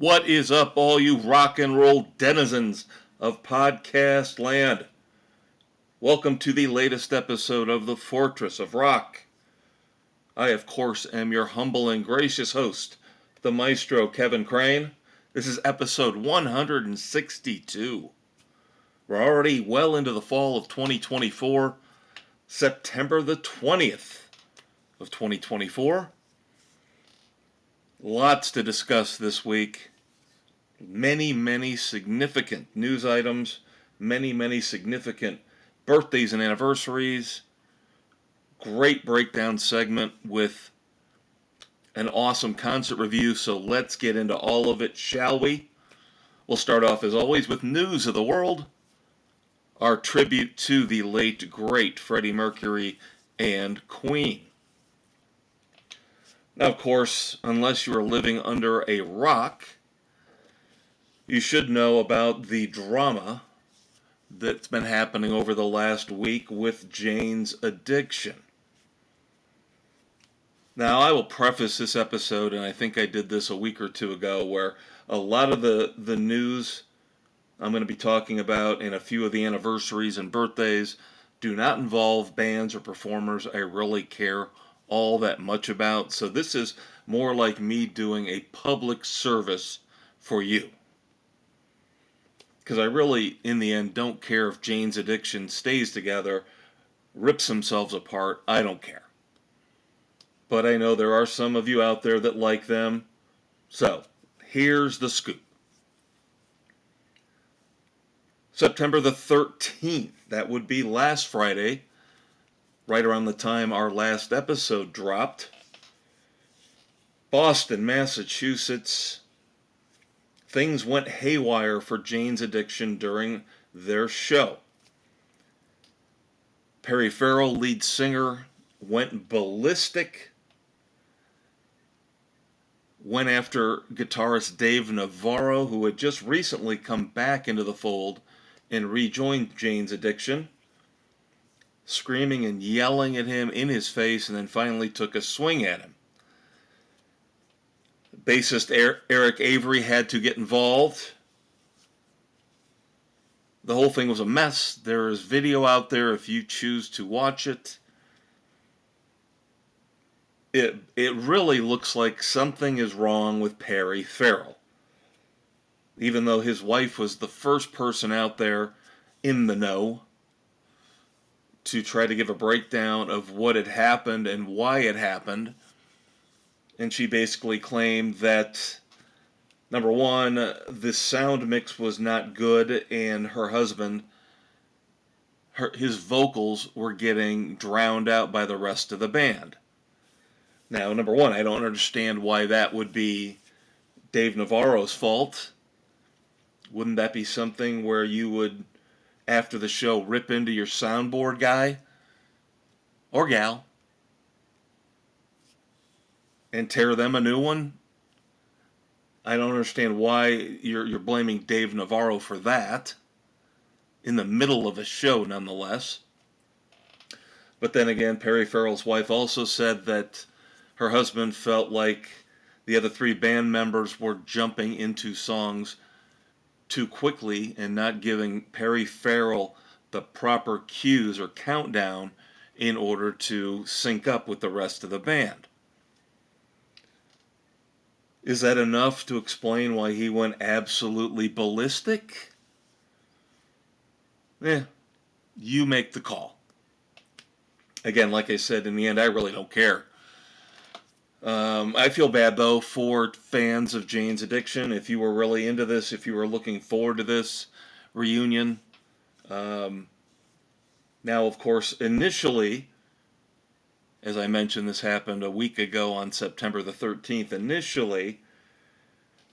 What is up, all you rock and roll denizens of podcast land? Welcome to the latest episode of the Fortress of Rock. I, of course, am your humble and gracious host, the Maestro, Kevin Crane. This is episode 162. We're already well into the fall of 2024, September the 20th of 2024. Lots to discuss this week. Many significant news items, many significant birthdays and anniversaries. Great breakdown segment with an awesome concert review, so let's get into all of it, shall we? We'll start off, as always, with news of the world, our tribute to the late, great Freddie Mercury and Queen. Now, of course, unless you are living under a rock, you should know about the drama that's been happening over the last week with Jane's addiction. Now, I will preface this episode, and I think I did this a week or two ago, where a lot of the news I'm going to be talking about and a few of the anniversaries and birthdays do not involve bands or performers I really care all that much about. So this is more like me doing a public service for you. Because I really, in the end, don't care if Jane's addiction stays together, rips themselves apart. I don't care. But I know there are some of you out there that like them. So, here's the scoop. September the 13th, that would be last Friday, right around the time our last episode dropped. Boston, Massachusetts. Things went haywire for Jane's addiction during their show. Perry Farrell, lead singer, went ballistic, went after guitarist Dave Navarro, who had just recently come back into the fold and rejoined Jane's addiction, screaming and yelling at him in his face, and then finally took a swing at him. Bassist Eric Avery had to get involved. The whole thing was a mess. There is video out there if you choose to watch it. It really looks like something is wrong with Perry Farrell. Even though his wife was the first person out there in the know to try to give a breakdown of what had happened and why it happened. And she basically claimed that, number one, the sound mix was not good, and her husband, his vocals were getting drowned out by the rest of the band. Now, number one, I don't understand why that would be Dave Navarro's fault. Wouldn't that be something where you would, after the show, rip into your soundboard guy or gal and tear them a new one? I don't understand why you're blaming Dave Navarro for that. In the middle of a show, nonetheless. But then again, Perry Farrell's wife also said that her husband felt like the other three band members were jumping into songs too quickly and not giving Perry Farrell the proper cues or countdown in order to sync up with the rest of the band. Is that enough to explain why he went absolutely ballistic? You make the call. Again, like I said, in the end, I really don't care. I feel bad, though, for fans of Jane's addiction. If you were really into this, if you were looking forward to this reunion. Now, of course, initially, as I mentioned, this happened a week ago on September the 13th. Initially,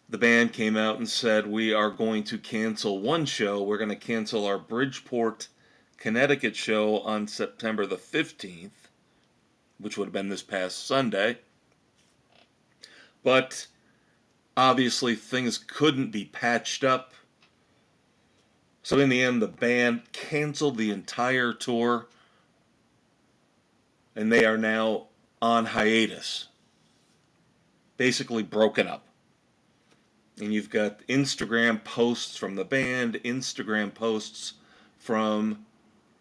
the band came out and said, we are going to cancel one show. We're going to cancel our Bridgeport, Connecticut show on September the 15th, which would have been this past Sunday. But obviously things couldn't be patched up. So in the end, the band canceled the entire tour, and they are now on hiatus. Basically broken up. And you've got Instagram posts from the band, Instagram posts from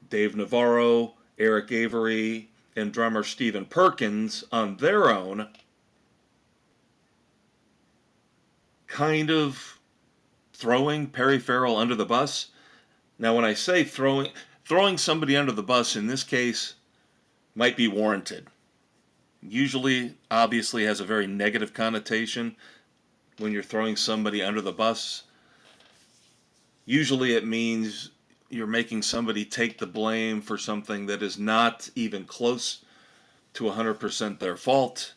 Dave Navarro, Eric Avery, and drummer Stephen Perkins on their own, kind of throwing Perry Farrell under the bus. Now, when I say throwing somebody under the bus in this case might be warranted. Usually, obviously, has a very negative connotation when you're throwing somebody under the bus. Usually, it means you're making somebody take the blame for something that is not even close to 100% their fault.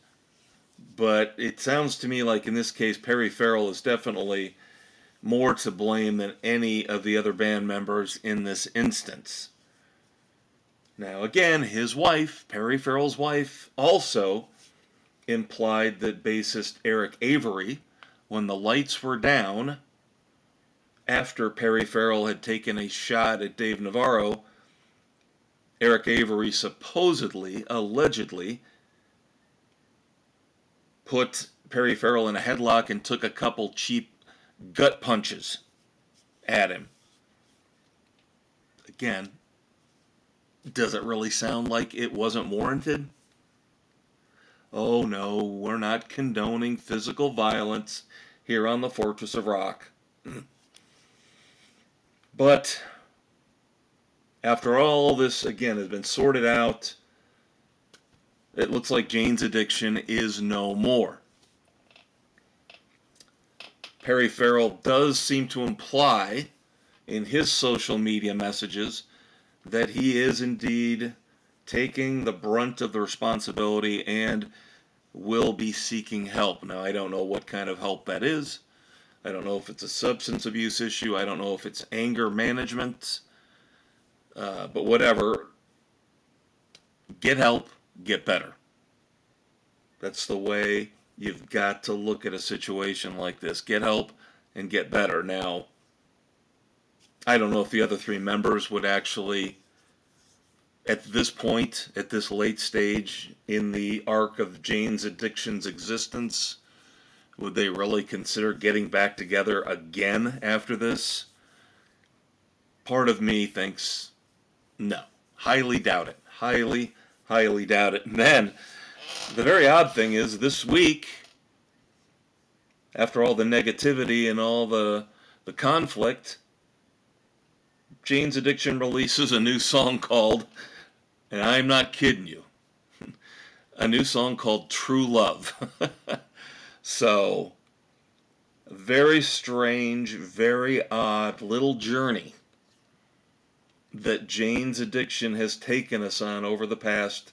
But it sounds to me like in this case, Perry Farrell is definitely more to blame than any of the other band members in this instance. Now, again, his wife, Perry Farrell's wife, also implied that bassist Eric Avery, when the lights were down, after Perry Farrell had taken a shot at Dave Navarro, Eric Avery supposedly, allegedly, put Perry Farrell in a headlock and took a couple cheap gut punches at him. Again, does it really sound like it wasn't warranted? Oh no, we're not condoning physical violence here on the Fortress of Rock. But after all this, again, has been sorted out, it looks like Jane's addiction is no more. Perry Farrell does seem to imply in his social media messages that he is indeed taking the brunt of the responsibility and will be seeking help. Now, I don't know what kind of help that is. I don't know if it's a substance abuse issue. I don't know if it's anger management. But whatever. Get help, get better. That's the way you've got to look at a situation like this. Get help and get better. Now, I don't know if the other three members would actually, at this point, at this late stage in the arc of Jane's addiction's existence, would they really consider getting back together again after this? Part of me thinks no. Highly doubt it. Highly, highly doubt it. And then, the very odd thing is, this week, after all the negativity and all the conflict, Jane's Addiction releases a new song called, and I'm not kidding you, a new song called True Love. So, very strange, very odd little journey that Jane's Addiction has taken us on over the past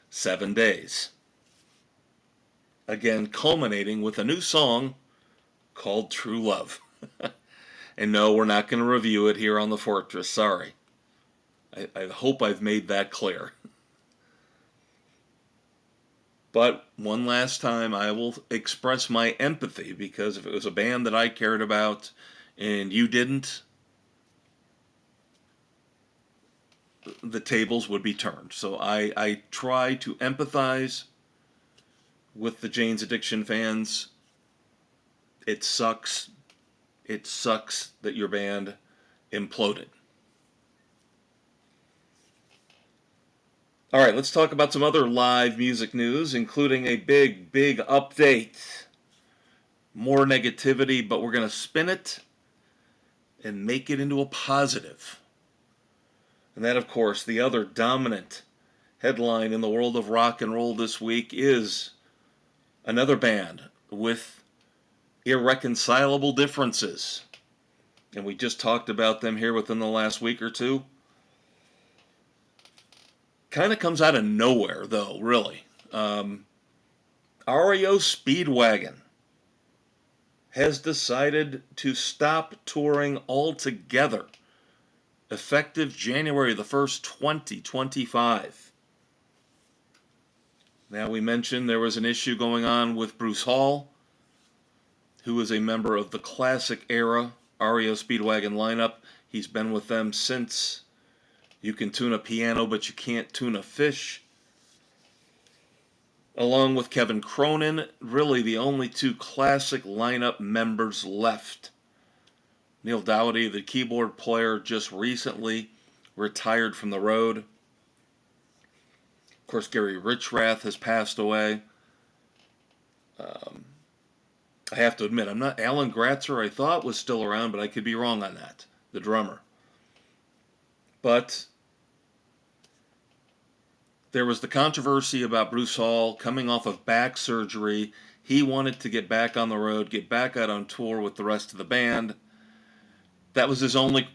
7 days. Again, culminating with a new song called True Love. And no, we're not going to review it here on the Fortress. Sorry. I hope I've made that clear. But one last time, I will express my empathy, because if it was a band that I cared about and you didn't, the tables would be turned. So I try to empathize with the Jane's Addiction fans. It sucks. It sucks that your band imploded. All right, let's talk about some other live music news, including a big update. More negativity, but we're going to spin it and make it into a positive. And that, of course, the other dominant headline in the world of rock and roll this week is another band with irreconcilable differences. And we just talked about them here within the last week or two. Kind of comes out of nowhere, though, really. REO Speedwagon has decided to stop touring altogether, effective January the 1st, 2025. Now, we mentioned there was an issue going on with Bruce Hall, who is a member of the classic era REO Speedwagon lineup. He's been with them since You Can Tune a Piano, but You Can't Tune a Fish. along with Kevin Cronin, really the only two classic lineup members left. Neil Doughty, the keyboard player, just recently retired from the road. Of course, Gary Richrath has passed away. I have to admit, I'm not Alan Gratzer. I thought was still around, but I could be wrong on that. The drummer. But there was the controversy about Bruce Hall coming off of back surgery. He wanted to get back on the road, get back out on tour with the rest of the band. That was his only.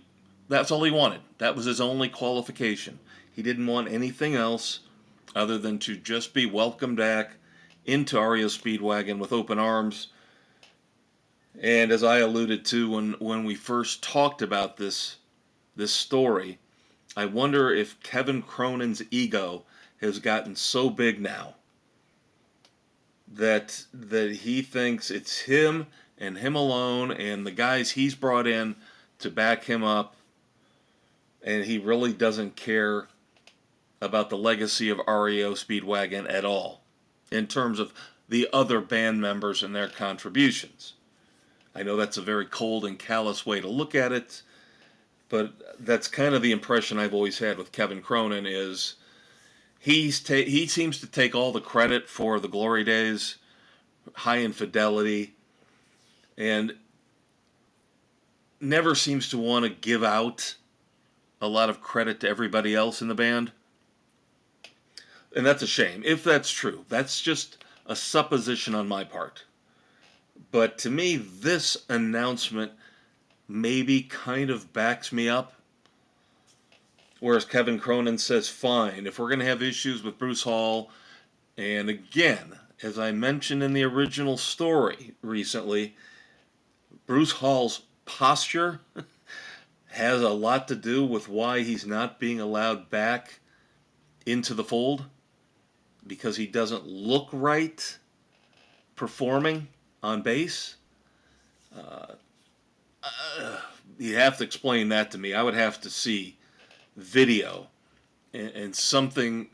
That's all he wanted. That was his only qualification. He didn't want anything else other than to just be welcomed back into REO Speedwagon with open arms. And as I alluded to when we first talked about this story, I wonder if Kevin Cronin's ego has gotten so big now that he thinks it's him and him alone and the guys he's brought in to back him up, and he really doesn't care about the legacy of REO Speedwagon at all in terms of the other band members and their contributions. I know that's a very cold and callous way to look at it, but that's kind of the impression I've always had with Kevin Cronin is he seems to take all the credit for the glory days, High Infidelity, and never seems to want to give out a lot of credit to everybody else in the band. And that's a shame. If that's true, that's just a supposition on my part. But to me, this announcement maybe kind of backs me up. Whereas Kevin Cronin says, fine, if we're going to have issues with Bruce Hall, and again, as I mentioned in the original story recently, Bruce Hall's posture has a lot to do with why he's not being allowed back into the fold, because he doesn't look right performing on bass. You have to explain that to me. I would have to see video and something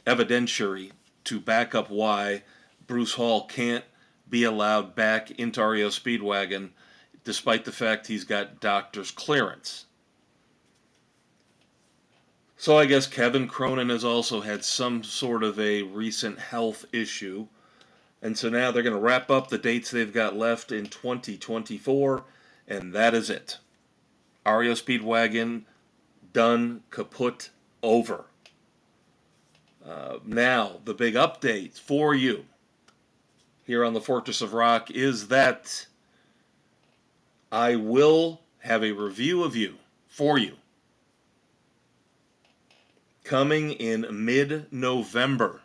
evidentiary to back up why Bruce Hall can't be allowed back into REO Speedwagon despite the fact he's got doctor's clearance. So I guess Kevin Cronin has also had some sort of a recent health issue. And so now they're going to wrap up the dates they've got left in 2024, and that is it. REO Speedwagon, done, kaput, over. Now, the big update for you here on the Fortress of Rock is that I will have a review of you, for you, coming in mid-November.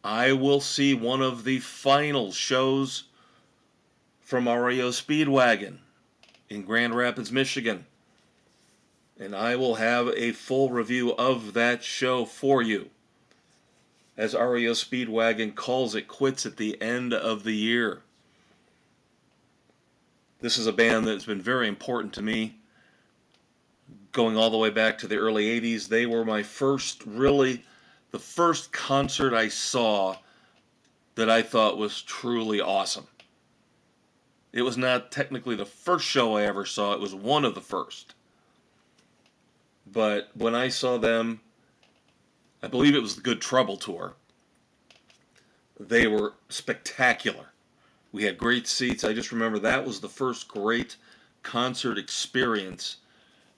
I will see one of the final shows from REO Speedwagon in Grand Rapids, Michigan. And I will have a full review of that show for you as REO Speedwagon calls it quits at the end of the year. This is a band that's been very important to me, going all the way back to the early 80s. They were my first, really, the first concert I saw that I thought was truly awesome. It was not technically the first show I ever saw, it was one of the first. But when I saw them, I believe it was the Good Trouble tour, they were spectacular. We had great seats. I just remember that was the first great concert experience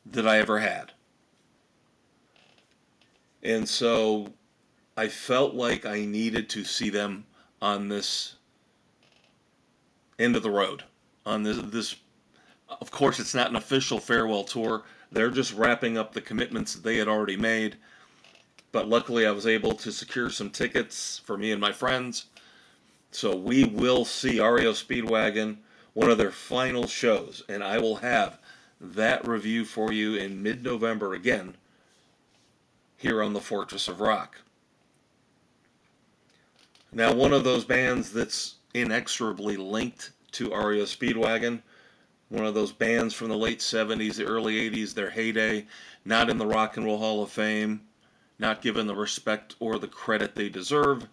that I ever had. And so I felt like I needed to see them on this end of the road. On this, of course, it's not an official farewell tour. They're just wrapping up the commitments that they had already made. But luckily I was able to secure some tickets for me and my friends. So we will see REO Speedwagon, one of their final shows. And I will have that review for you in mid-November again here on the Fortress of Rock. Now, one of those bands that's inexorably linked to REO Speedwagon, one of those bands from the late 70s, the early 80s, their heyday, not in the Rock and Roll Hall of Fame, not given the respect or the credit they deserve.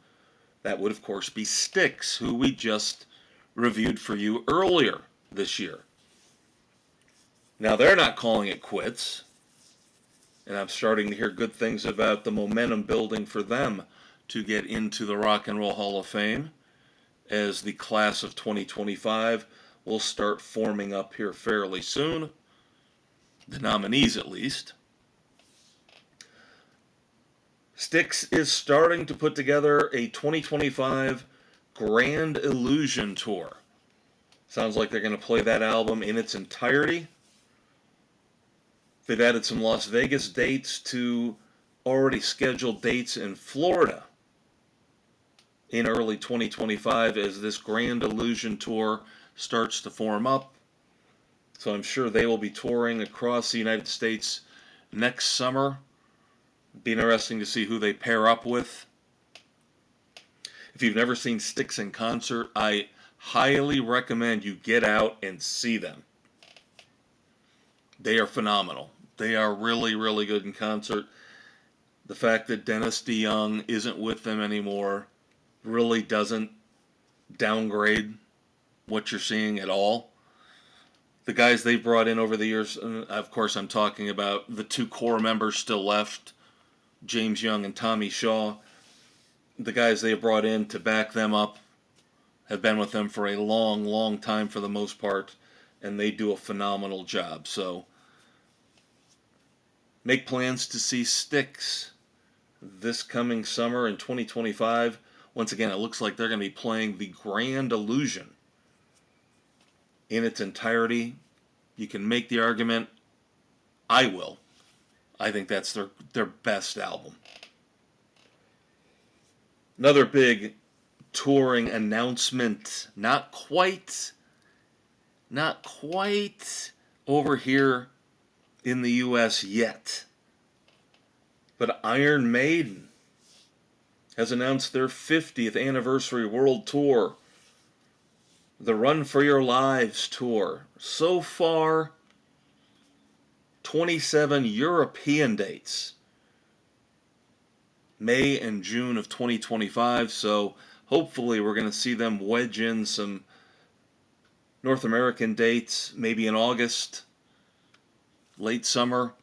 That would, of course, be Styx, who we just reviewed for you earlier this year. Now, they're not calling it quits, and I'm starting to hear good things about the momentum building for them to get into the Rock and Roll Hall of Fame, as the class of 2025 will start forming up here fairly soon. The nominees, at least. Styx is starting to put together a 2025 Grand Illusion Tour. Sounds like they're going to play that album in its entirety. They've added some Las Vegas dates to already scheduled dates in Florida in early 2025 as this Grand Illusion Tour starts to form up. So I'm sure they will be touring across the United States next summer. Be interesting to see who they pair up with. If you've never seen Styx in concert, I highly recommend you get out and see them. They are phenomenal. They are really, really good in concert. The fact that Dennis DeYoung isn't with them anymore really doesn't downgrade what you're seeing at all. The guys they've brought in over the years, of course I'm talking about the two core members still left, James Young and Tommy Shaw. The guys they've brought in to back them up have been with them for a long, long time for the most part, and they do a phenomenal job. So make plans to see Styx this coming summer in 2025. Once again, it looks like they're going to be playing the Grand Illusion in its entirety. You can make the argument. I will. I think that's their best album. Another big touring announcement. Not quite over here in the U.S. yet. But Iron Maiden has announced their 50th anniversary world tour. The Run for Your Lives tour. So far, 27 European dates. May and June of 2025. So hopefully we're going to see them wedge in some North American dates, maybe in August, late summer.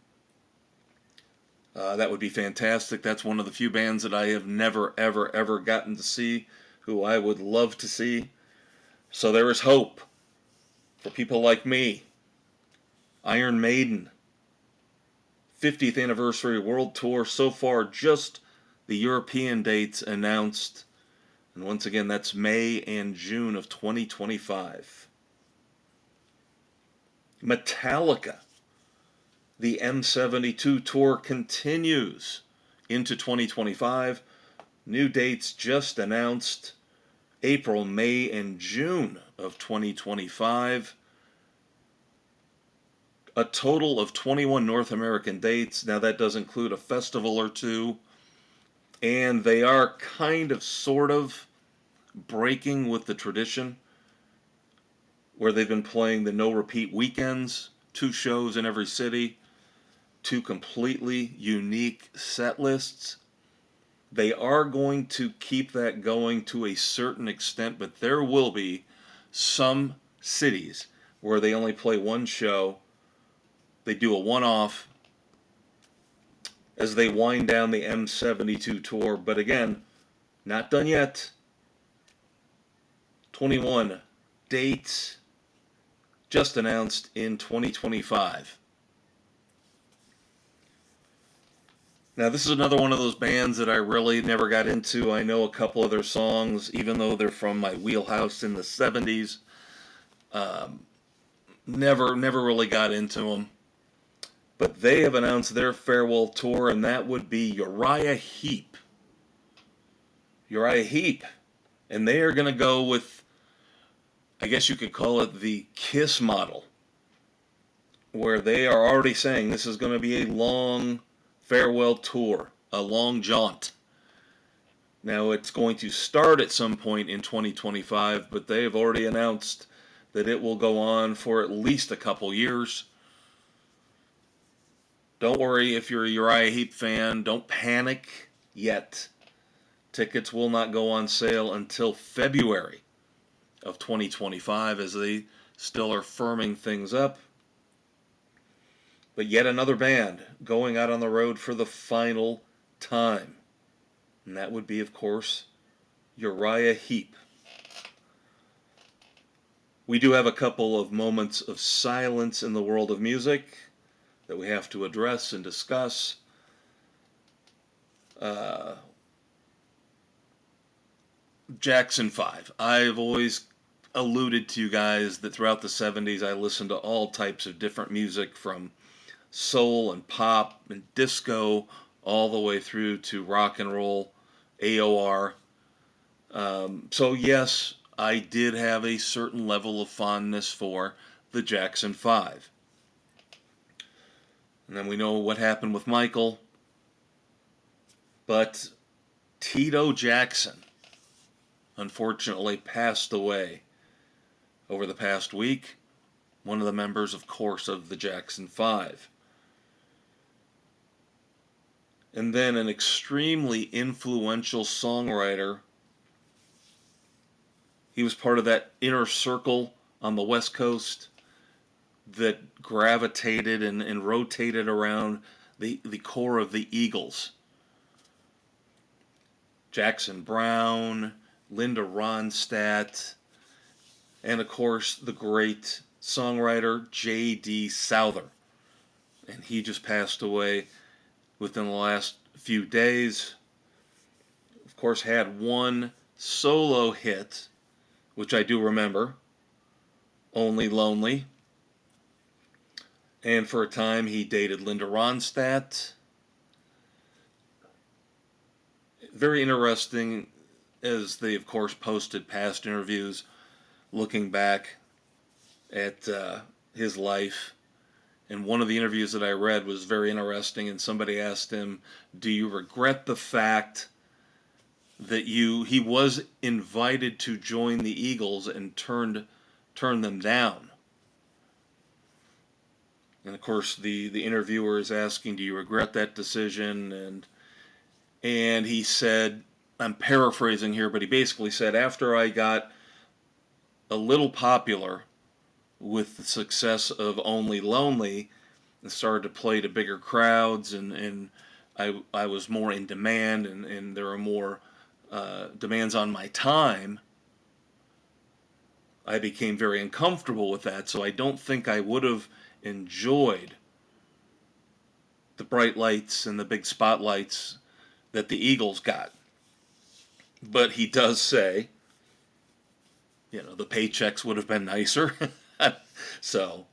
That would be fantastic. That's one of the few bands that I have never, ever, ever gotten to see, who I would love to see. So there is hope for people like me. Iron Maiden, 50th anniversary world tour. So far, just the European dates announced. And once again, that's May and June of 2025. Metallica, the M72 tour continues into 2025. New dates just announced. April, May, and June of 2025. A total of 21 North American dates. Now that does include a festival or two. And they are kind of, sort of, breaking with the tradition where they've been playing the no-repeat weekends, 2 shows in every city, 2 completely unique set lists. They are going to keep that going to a certain extent, but there will be some cities where they only play 1 show. They do a one-off as they wind down the M72 tour. But again, not done yet. 21 dates just announced in 2025. Now, this is another one of those bands that I really never got into. I know a couple of their songs, even though they're from my wheelhouse in the 70s. Never really got into them. But they have announced their farewell tour, and that would be Uriah Heep. Uriah Heep. And they are going to go with, I guess you could call it the KISS model, where they are already saying this is going to be a long farewell tour, a long jaunt. Now, it's going to start at some point in 2025, but they have already announced that it will go on for at least a couple years. Don't worry if you're a Uriah Heep fan. Don't panic yet. Tickets will not go on sale until February of 2025 as they still are firming things up. But yet another band going out on the road for the final time. And that would be, of course, Uriah Heep. We do have a couple of moments of silence in the world of music that we have to address and discuss. Jackson 5. I've always alluded to you guys that throughout the 70s I listened to all types of different music, from soul and pop and disco all the way through to rock and roll, AOR. So yes, I did have a certain level of fondness for the Jackson 5. And then we know what happened with Michael. But Tito Jackson unfortunately passed away over the past week. One of the members, of course, of the Jackson 5. And then an extremely influential songwriter. He was part of that inner circle on the West Coast that gravitated and rotated around the core of the Eagles. Jackson Browne, Linda Ronstadt, and of course the great songwriter J.D. Souther. And he just passed away within the last few days. Of course, had one solo hit, which I do remember, Only Lonely. And for a time he dated Linda Ronstadt. Very interesting, as they of course posted past interviews looking back at his life. And one of the interviews that I read was very interesting, and somebody asked him, do you regret the fact that he was invited to join the Eagles and turned them down? And of course the interviewer is asking, do you regret that decision? And he said, I'm paraphrasing here, but he basically said, after I got a little popular with the success of Only Lonely and started to play to bigger crowds, and I was more in demand, and there were more demands on my time, I became very uncomfortable with that. So I don't think I would have enjoyed the bright lights and the big spotlights that the Eagles got. But he does say, the paychecks would have been nicer. So,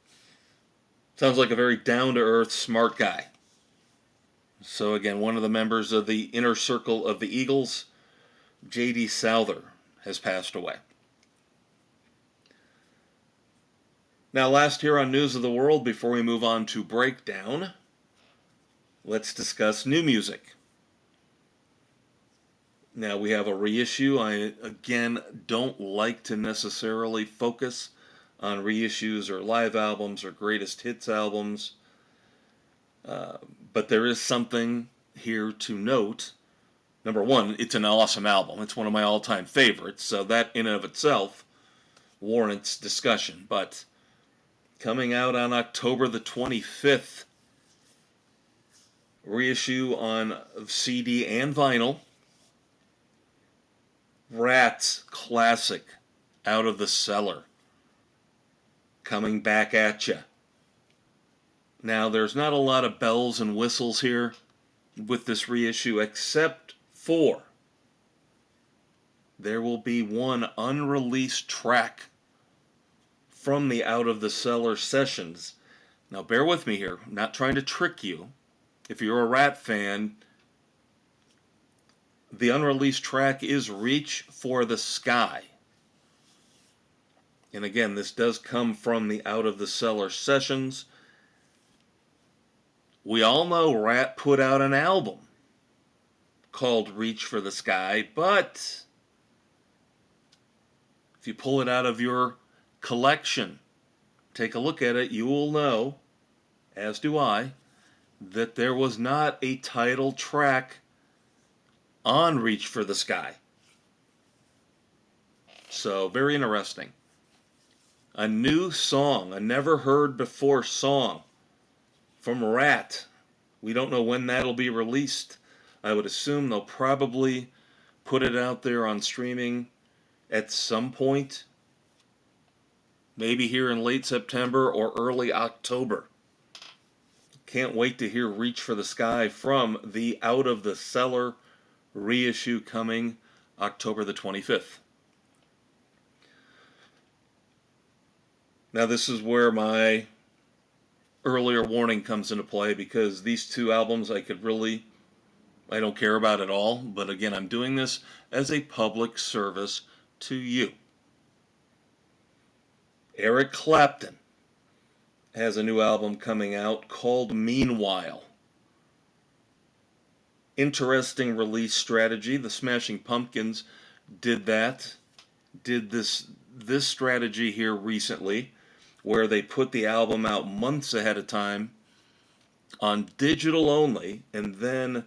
sounds like a very down-to-earth, smart guy. So again, one of the members of the inner circle of the Eagles, J.D. Souther, has passed away. Now, last here on News of the World, before we move on to Breakdown, let's discuss new music. Now, we have a reissue. I, again, don't like to necessarily focus on reissues or live albums or greatest hits albums, but there is something here to note. Number one, it's an awesome album. It's one of my all-time favorites, so that in and of itself warrants discussion. But coming out on October the 25th, reissue on CD and vinyl, Rat's classic, Out of the Cellar, coming back at ya. Now, there's not a lot of bells and whistles here with this reissue, except for there will be one unreleased track from the Out of the Cellar sessions. Now, bear with me here. I'm not trying to trick you. If you're a Rat fan, the unreleased track is Reach for the Sky. And again, this does come from the Out of the Cellar sessions. We all know Rat put out an album called Reach for the Sky, but if you pull it out of your collection, take a look at it, you will know, as do I, that there was not a title track on Reach for the Sky. So, very interesting. A new song, a never heard before song from Rat. We don't know when that'll be released. I would assume they'll probably put it out there on streaming at some point. Maybe here in late September or early October. Can't wait to hear Reach for the Sky from the Out of the Cellar reissue coming October the 25th. Now this is where my earlier warning comes into play, because these two albums I don't care about at all, but again, I'm doing this as a public service to you. Eric Clapton has a new album coming out called Meanwhile. Interesting release strategy. The Smashing Pumpkins did this strategy here recently, where they put the album out months ahead of time on digital only, and then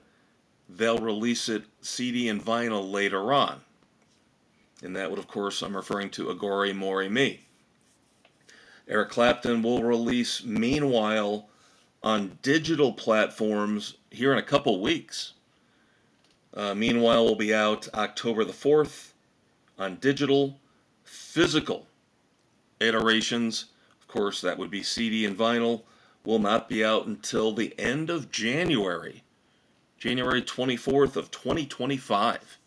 they'll release it CD and vinyl later on. And that would, of course, I'm referring to Agore More Me. Eric Clapton will release Meanwhile on digital platforms here in a couple weeks. Meanwhile will be out October the 4th on digital. Physical iterations, of course, that would be CD and vinyl, will not be out until the end of January 24th of 2025.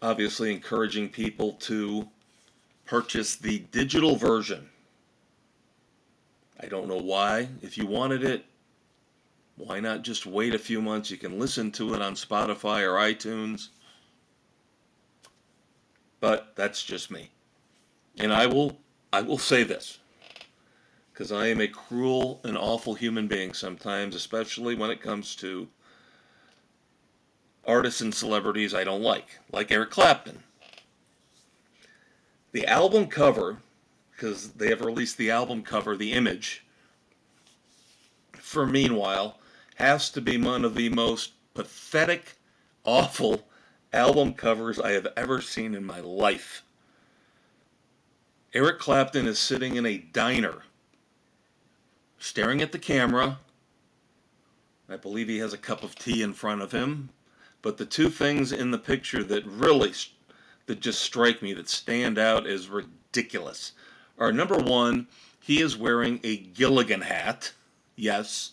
Obviously encouraging people to purchase the digital version. I don't know why. If you wanted it, why not just wait a few months? You can listen to it on Spotify or iTunes. But that's just me. And I will say this, because I am a cruel and awful human being sometimes, especially when it comes to artists and celebrities I don't like Eric Clapton. The album cover, because they have released the album cover, the image, for Meanwhile, has to be one of the most pathetic, awful album covers I have ever seen in my life. Eric Clapton is sitting in a diner, staring at the camera. I believe he has a cup of tea in front of him. But the two things in the picture that just strike me, that stand out as ridiculous, are, number one, he is wearing a Gilligan hat. Yes,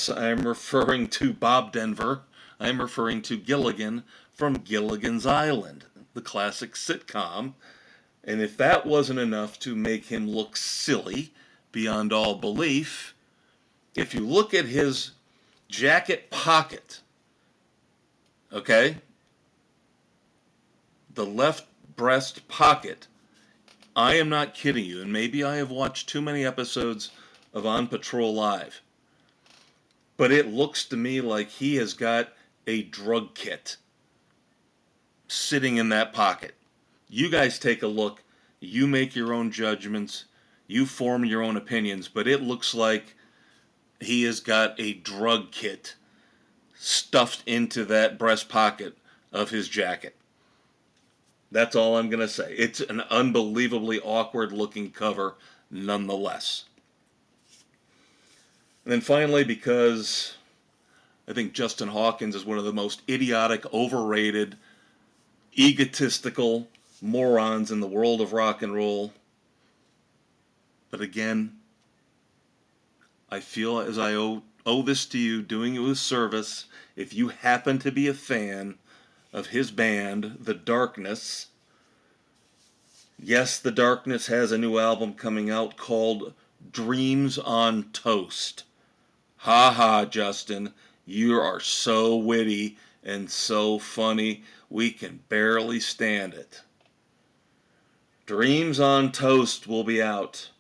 I'm referring to Bob Denver. I'm referring to Gilligan from Gilligan's Island, the classic sitcom. And if that wasn't enough to make him look silly beyond all belief, if you look at his jacket pocket, okay, the left breast pocket, I am not kidding you, and maybe I have watched too many episodes of On Patrol Live, but it looks to me like he has got a drug kit sitting in that pocket. You guys take a look, you make your own judgments, you form your own opinions, but it looks like he has got a drug kit stuffed into that breast pocket of his jacket. That's all I'm going to say. It's an unbelievably awkward looking cover nonetheless. And then finally, because I think Justin Hawkins is one of the most idiotic, overrated, egotistical morons in the world of rock and roll. But again, I feel as I owe this to you, doing you a service. If you happen to be a fan of his band, The Darkness, yes, The Darkness has a new album coming out called Dreams on Toast. Ha ha, Justin, you are so witty and so funny, we can barely stand it. Dreams on Toast will be out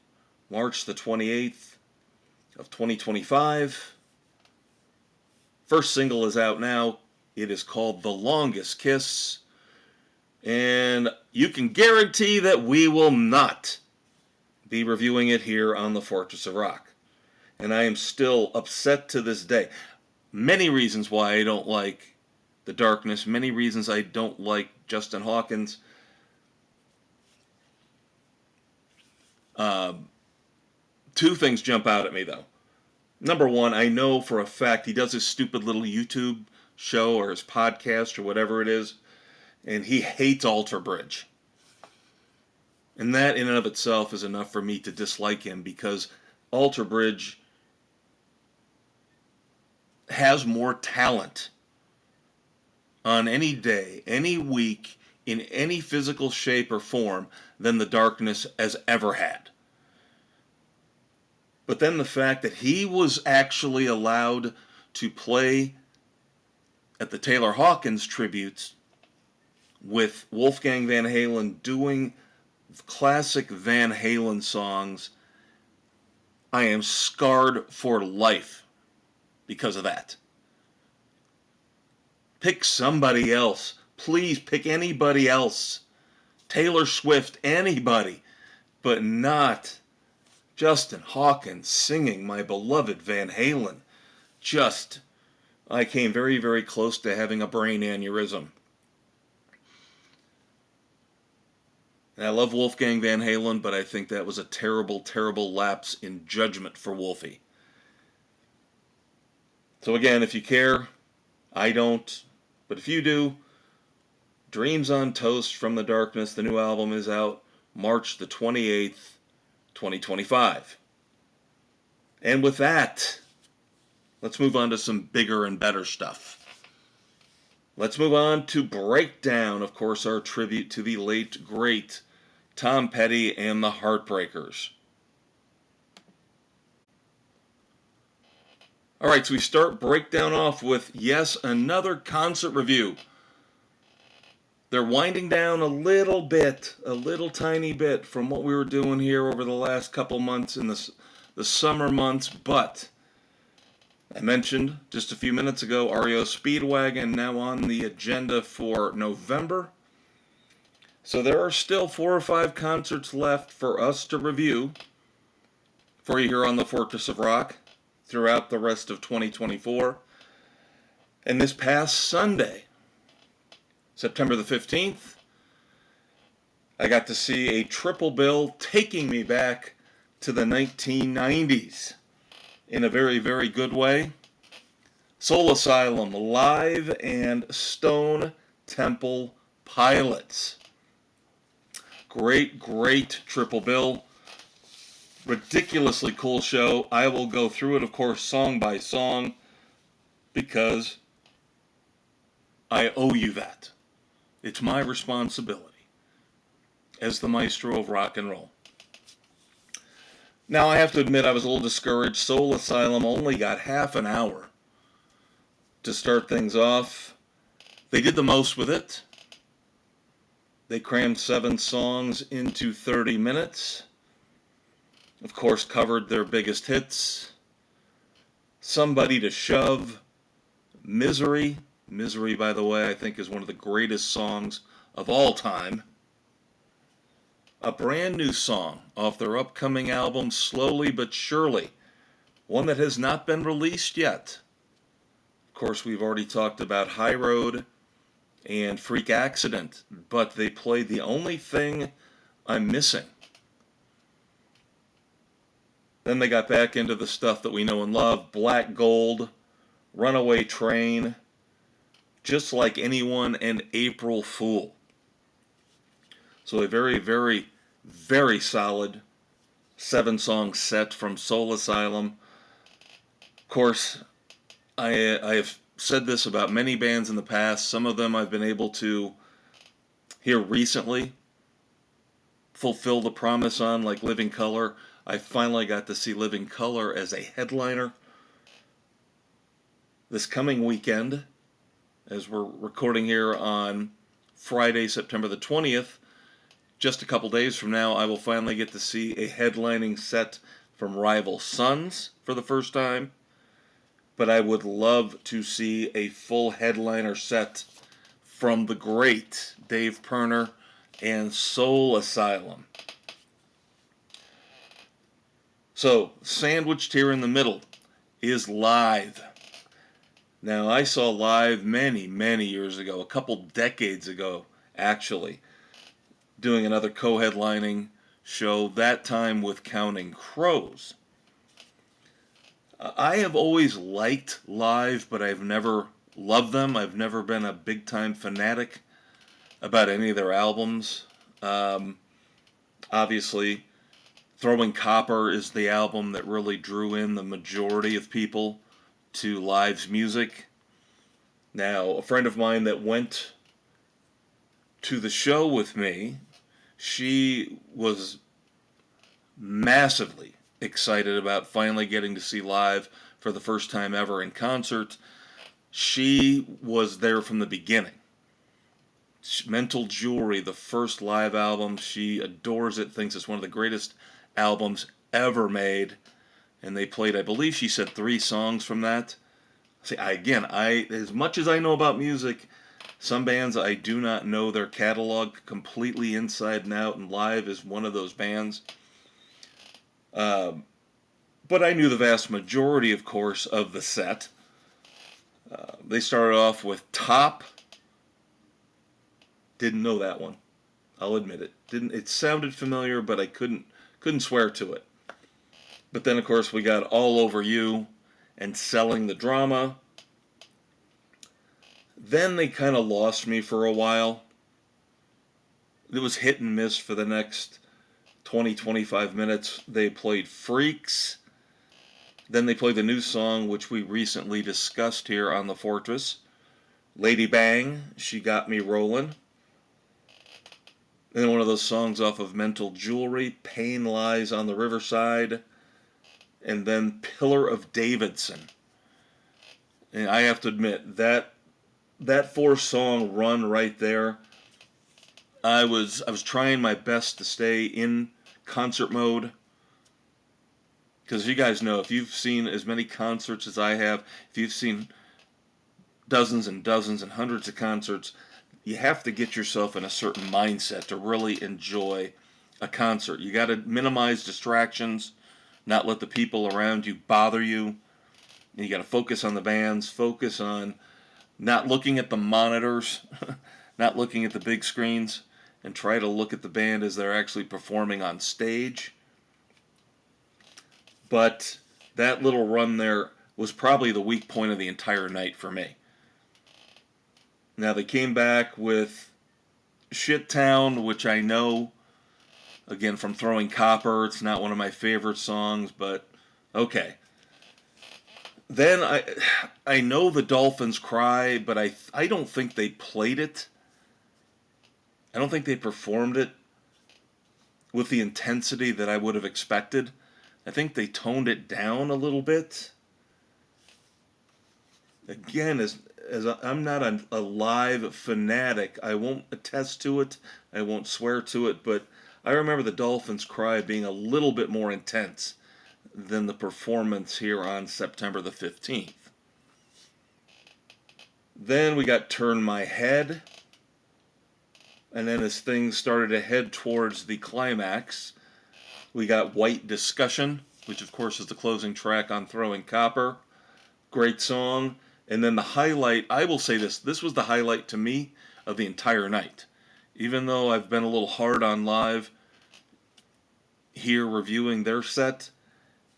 March the 28th of 2025. First single is out now. It is called The Longest Kiss. And you can guarantee that we will not be reviewing it here on the Fortress of Rock. and I am still upset to this day. Many reasons why I don't like The Darkness, many reasons I don't like Justin Hawkins. Two things jump out at me, though. Number one, I know for a fact he does his stupid little YouTube show or his podcast or whatever it is, and he hates Alter Bridge. And that in and of itself is enough for me to dislike him, because Alter Bridge has more talent on any day, any week, in any physical shape or form than The Darkness has ever had. But then the fact that he was actually allowed to play at the Taylor Hawkins tributes with Wolfgang Van Halen doing classic Van Halen songs, I am scarred for life because of that. Pick somebody else. Please pick anybody else. Taylor Swift, anybody. But not Justin Hawkins singing my beloved Van Halen. I came very, very close to having a brain aneurysm. And I love Wolfgang Van Halen, but I think that was a terrible, terrible lapse in judgment for Wolfie. So again, if you care, I don't, but if you do, Dreams on Toast from The Darkness, the new album is out March the 28th, 2025. And with that, let's move on to some bigger and better stuff. Let's move on to Breakdown, of course, our tribute to the late, great Tom Petty and the Heartbreakers. All right, so we start Breakdown off with, yes, another concert review. They're winding down a little bit, a little tiny bit from what we were doing here over the last couple months in the summer months, but I mentioned just a few minutes ago, REO Speedwagon now on the agenda for November. So there are still 4 or 5 concerts left for us to review for you here on the Fortress of Rock throughout the rest of 2024. And this past Sunday, September the 15th, I got to see a triple bill taking me back to the 1990s in a very, very good way. Soul Asylum live and Stone Temple Pilots. Great, great triple bill. Ridiculously cool show. I will go through it, of course, song by song, because I owe you that. It's my responsibility as the maestro of rock and roll. Now, I have to admit I was a little discouraged. Soul Asylum only got half an hour to start things off. They did the most with it. They crammed 7 songs into 30 minutes. Of course, covered their biggest hits. Somebody to Shove. Misery. Misery, by the way, I think is one of the greatest songs of all time. A brand new song off their upcoming album, Slowly But Surely. One that has not been released yet. Of course, we've already talked about High Road and Freak Accident, but they played the only thing I'm missing. Then they got back into the stuff that we know and love. Black Gold, Runaway Train, Just Like Anyone, and April Fool. So a very, very, very solid 7-song set from Soul Asylum. Of course, I have said this about many bands in the past. Some of them I've been able to, here recently, fulfill the promise on, like Living Colour. I finally got to see Living Colour as a headliner this coming weekend, as we're recording here on Friday, September the 20th. Just a couple days from now, I will finally get to see a headlining set from Rival Sons for the first time. But I would love to see a full headliner set from the great Dave Pirner and Soul Asylum. So, sandwiched here in the middle is Live. Now, I saw Live many, many years ago, a couple decades ago, actually, doing another co-headlining show, that time with Counting Crows. I have always liked Live, but I've never loved them. I've never been a big-time fanatic about any of their albums. Obviously, Throwing Copper is the album that really drew in the majority of people to Live's music. Now, a friend of mine that went to the show with me, she was massively excited about finally getting to see Live for the first time ever in concert. She was there from the beginning. Mental Jewelry, the first Live album, she adores it, thinks it's one of the greatest albums ever made. And they played, I believe she said 3 songs from that. See, as much as I know about music, some bands I do not know their catalog completely inside and out, and Live is one of those bands. But I knew the vast majority, of course, of the set. They started off with Top. Didn't know that one. I'll admit it. It sounded familiar, but I couldn't swear to it. But then, of course, we got All Over You and Selling the Drama. Then they kind of lost me for a while. It was hit and miss for the next 20-25 minutes. They played Freaks. Then they played the new song, which we recently discussed here on The Fortress. Lady Bang, She Got Me Rollin'. And then one of those songs off of Mental Jewelry, Pain Lies on the Riverside. And then Pillar of Davidson. And I have to admit, that 4-song run right there, I was trying my best to stay in concert mode. Because you guys know, if you've seen as many concerts as I have, if you've seen dozens and dozens and hundreds of concerts, you have to get yourself in a certain mindset to really enjoy a concert. You got to minimize distractions, not let the people around you bother you. And you got to focus on the bands, focus on not looking at the monitors, not looking at the big screens, and try to look at the band as they're actually performing on stage. But that little run there was probably the weak point of the entire night for me. Now they came back with Shit Town, which I know, again, from Throwing Copper. It's not one of my favorite songs, but okay. Then I know the Dolphins Cry, but I don't think they played it. I don't think they performed it with the intensity that I would have expected. I think they toned it down a little bit. Again, as I'm not a Live fanatic, I won't attest to it, I won't swear to it, but I remember the Dolphins Cry being a little bit more intense than the performance here on September the 15th. Then we got Turn My Head, and then as things started to head towards the climax, we got White Discussion, which of course is the closing track on Throwing Copper. Great song. And then the highlight, I will say this was the highlight to me of the entire night. Even though I've been a little hard on Live here reviewing their set,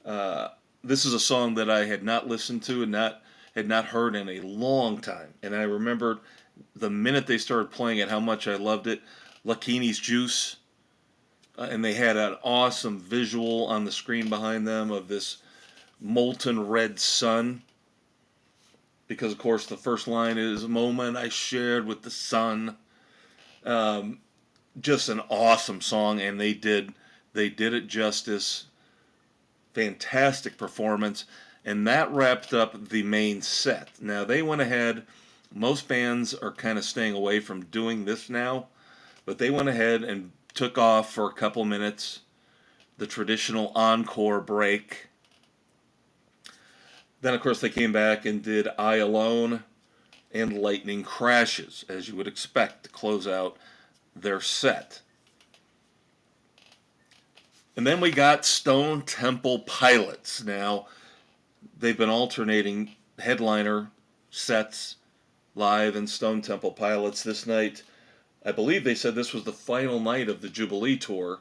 this is a song that I had not listened to and had not heard in a long time. And I remembered the minute they started playing it how much I loved it. Lakini's Juice. And they had an awesome visual on the screen behind them of this molten red sun. Because, of course, the first line is, "Moment I shared with the sun." Just an awesome song, and they did it justice. Fantastic performance. And that wrapped up the main set. Now, they went ahead. Most bands are kind of staying away from doing this now. But they went ahead and took off for a couple minutes. The traditional encore break. Then, of course, they came back and did I Alone and Lightning Crashes, as you would expect, to close out their set. And then we got Stone Temple Pilots. Now, they've been alternating headliner sets live and Stone Temple Pilots this night. I believe they said this was the final night of the Jubilee Tour.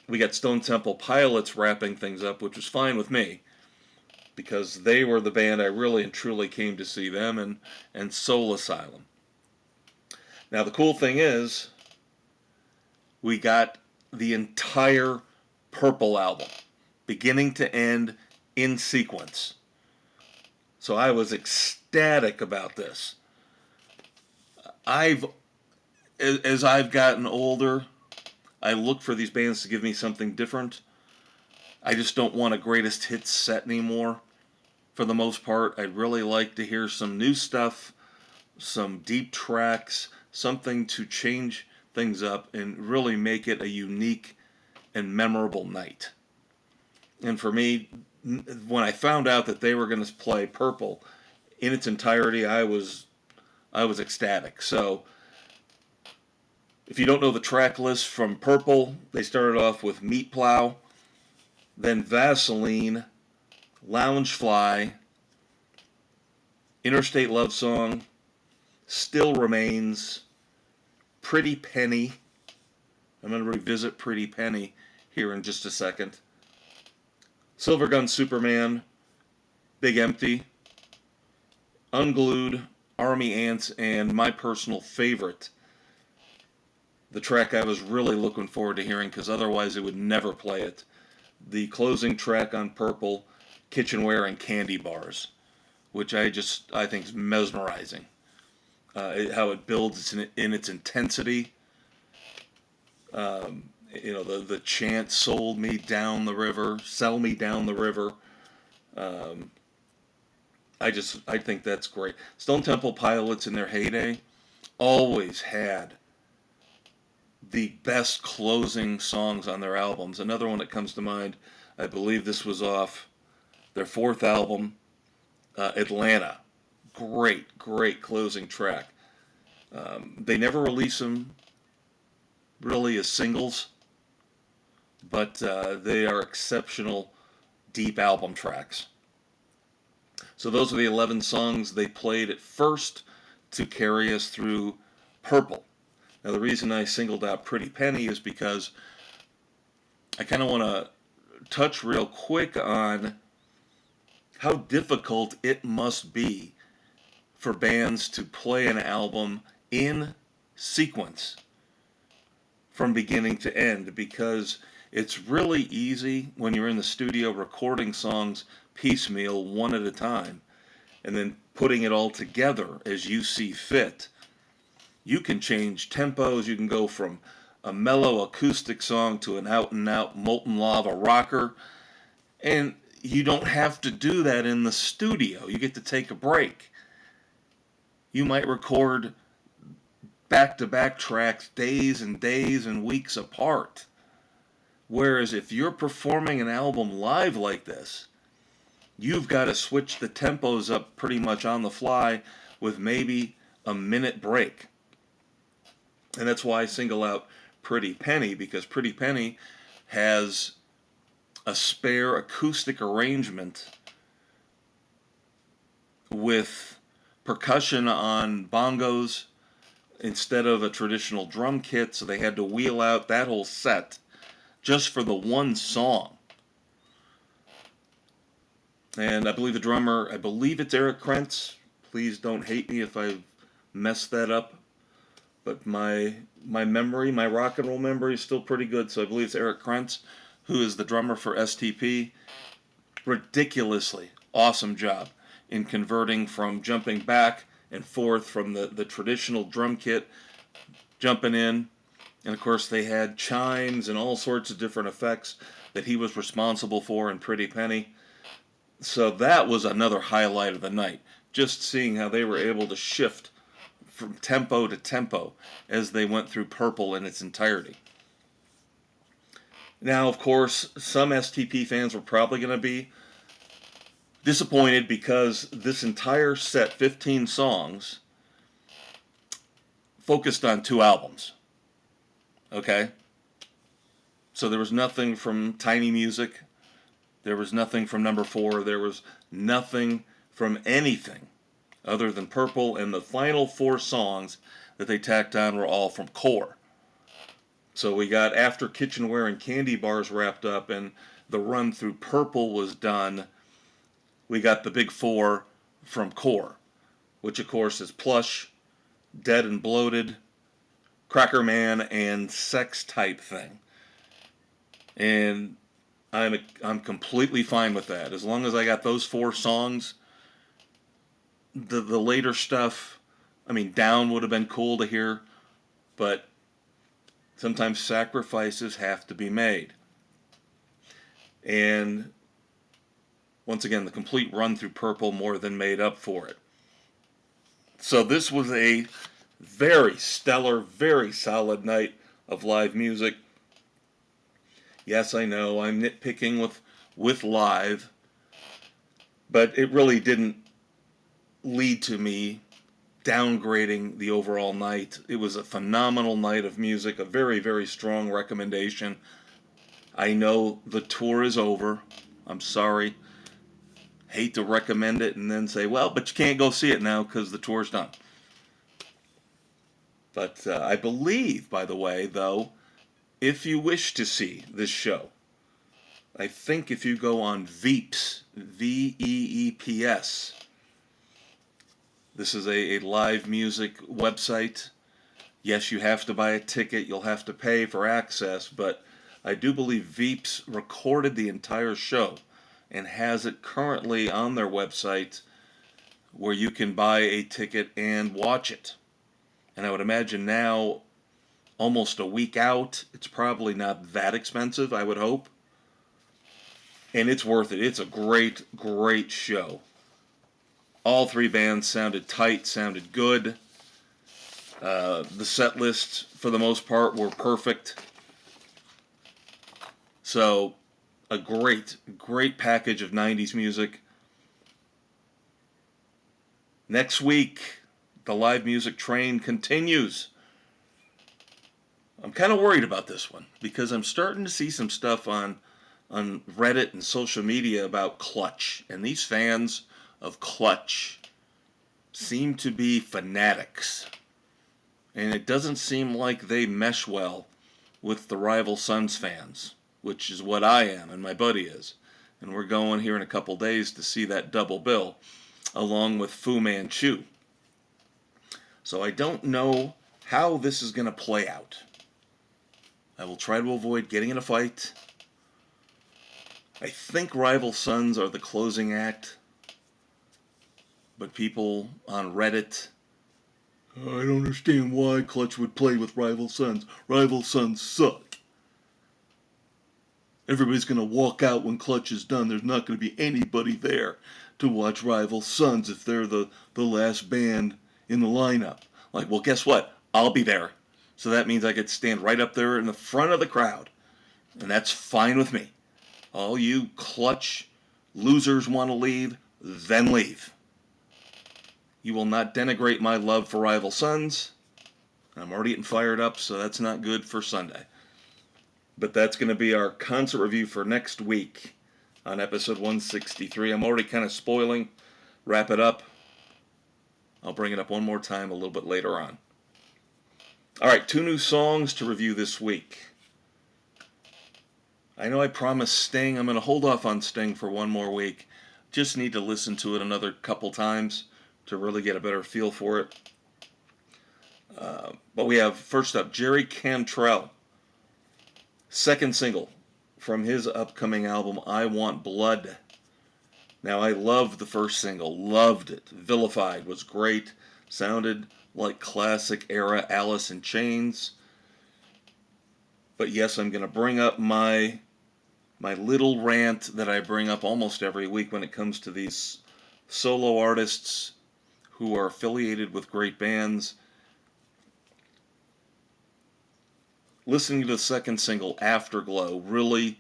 We got Stone Temple Pilots wrapping things up, which was fine with me, because they were the band I really and truly came to see, them and Soul Asylum. Now, the cool thing is, we got the entire Purple album, beginning to end, in sequence. So I was ecstatic about this. As I've gotten older, I look for these bands to give me something different. I just don't want a greatest hits set anymore. For the most part, I'd really like to hear some new stuff, some deep tracks, something to change things up and really make it a unique and memorable night. And for me, when I found out that they were going to play Purple in its entirety, I was ecstatic. So, if you don't know the track list from Purple, they started off with Meat Plow, then Vaseline, Lounge Fly, Interstate Love Song, Still Remains, Pretty Penny. I'm going to revisit Pretty Penny here in just a second. Silver Gun Superman, Big Empty, Unglued, Army Ants, and my personal favorite, the track I was really looking forward to hearing because otherwise it would never play it, the closing track on Purple, Kitchenware and Candy Bars, which I think is mesmerizing. How it builds in its intensity. The chant, sold me down the river, sell me down the river. I think that's great. Stone Temple Pilots in their heyday always had the best closing songs on their albums. Another one that comes to mind, I believe this was off their fourth album, Atlanta. Great closing track. They never release them really as singles, but they are exceptional deep album tracks. So those are the 11 songs they played at first to carry us through Purple. Now, the reason I singled out Pretty Penny is because I kind of want to touch real quick on how difficult it must be for bands to play an album in sequence from beginning to end, because it's really easy when you're in the studio recording songs piecemeal, one at a time, and then putting it all together as you see fit. You can change tempos. You can go from a mellow acoustic song to an out-and-out molten lava rocker. And you don't have to do that in the studio. You get to take a break. You might record back-to-back tracks days and days and weeks apart. Whereas if you're performing an album live like this, you've got to switch the tempos up pretty much on the fly with maybe a minute break. And that's why I single out Pretty Penny, because Pretty Penny has a spare acoustic arrangement with percussion on bongos instead of a traditional drum kit, so they had to wheel out that whole set just for the one song. And I believe the drummer, it's Eric Krentz. Please don't hate me if I messed that up. But my memory, my rock and roll memory is still pretty good, so I believe it's Eric Krentz, who is the drummer for STP. Ridiculously awesome job in converting from jumping back and forth from the traditional drum kit, jumping in. And of course they had chimes and all sorts of different effects that he was responsible for in Pretty Penny. So that was another highlight of the night, just seeing how they were able to shift from tempo to tempo as they went through Purple in its entirety. Now, of course, some STP fans were probably going to be disappointed because this entire set, 15 songs, focused on 2 albums. Okay? So there was nothing from Tiny Music. There was nothing from number 4. There was nothing from anything other than Purple, and the final 4 songs that they tacked on were all from Core. So we got, after Kitchenware and Candy Bars wrapped up and the run through Purple was done, we got the big 4 from Core, which of course is Plush, Dead and Bloated, Cracker Man, and Sex Type Thing. And I'm completely fine with that. As long as I got those 4 songs, the later stuff, I mean, Down would have been cool to hear, but sometimes sacrifices have to be made. And once again, the complete run through Purple more than made up for it. So this was a very stellar, very solid night of live music. Yes, I know, I'm nitpicking with live, but it really didn't lead to me downgrading the overall night. It was a phenomenal night of music, a very, very strong recommendation. I know the tour is over. I'm sorry. Hate to recommend it and then say, well, but you can't go see it now because the tour's done. But I believe, by the way, though, if you wish to see this show, I think if you go on Veeps, Veeps, this is a live music website. Yes, you have to buy a ticket. You'll have to pay for access, but I do believe Veeps recorded the entire show and has it currently on their website where you can buy a ticket and watch it. And I would imagine now, almost a week out, it's probably not that expensive, I would hope. And it's worth it. It's a great, great show. All 3 bands sounded tight, sounded good. The set lists, for the most part, were perfect. So, a great, great package of 90s music. Next week, the live music train continues. I'm kind of worried about this one because I'm starting to see some stuff on Reddit and social media about Clutch. And these fans of Clutch seem to be fanatics. And it doesn't seem like they mesh well with the Rival Sons fans, which is what I am and my buddy is. And we're going here in a couple days to see that double bill, along with Fu Manchu. So I don't know how this is going to play out. I will try to avoid getting in a fight. I think Rival Sons are the closing act, but people on Reddit, I don't understand why Clutch would play with Rival Sons. Rival Sons suck. Everybody's going to walk out when Clutch is done. There's not going to be anybody there to watch Rival Sons if they're the last band in the lineup. Like, well, guess what? I'll be there. So that means I could stand right up there in the front of the crowd. And that's fine with me. All you Clutch losers want to leave, then leave. You will not denigrate my love for Rival Sons. I'm already getting fired up, so that's not good for Sunday. But that's going to be our concert review for next week on episode 163. I'm already kind of spoiling. Wrap it up. I'll bring it up one more time a little bit later on. All right, 2 new songs to review this week. I know I promised Sting. I'm going to hold off on Sting for one more week. Just need to listen to it another couple times to really get a better feel for it. But we have, first up, Jerry Cantrell. Second single from his upcoming album, I Want Blood. Now, I loved the first single. Loved it. Vilified was great. Sounded like classic era Alice in Chains. But yes, I'm going to bring up my little rant that I bring up almost every week when it comes to these solo artists who are affiliated with great bands. Listening to the second single, Afterglow, really,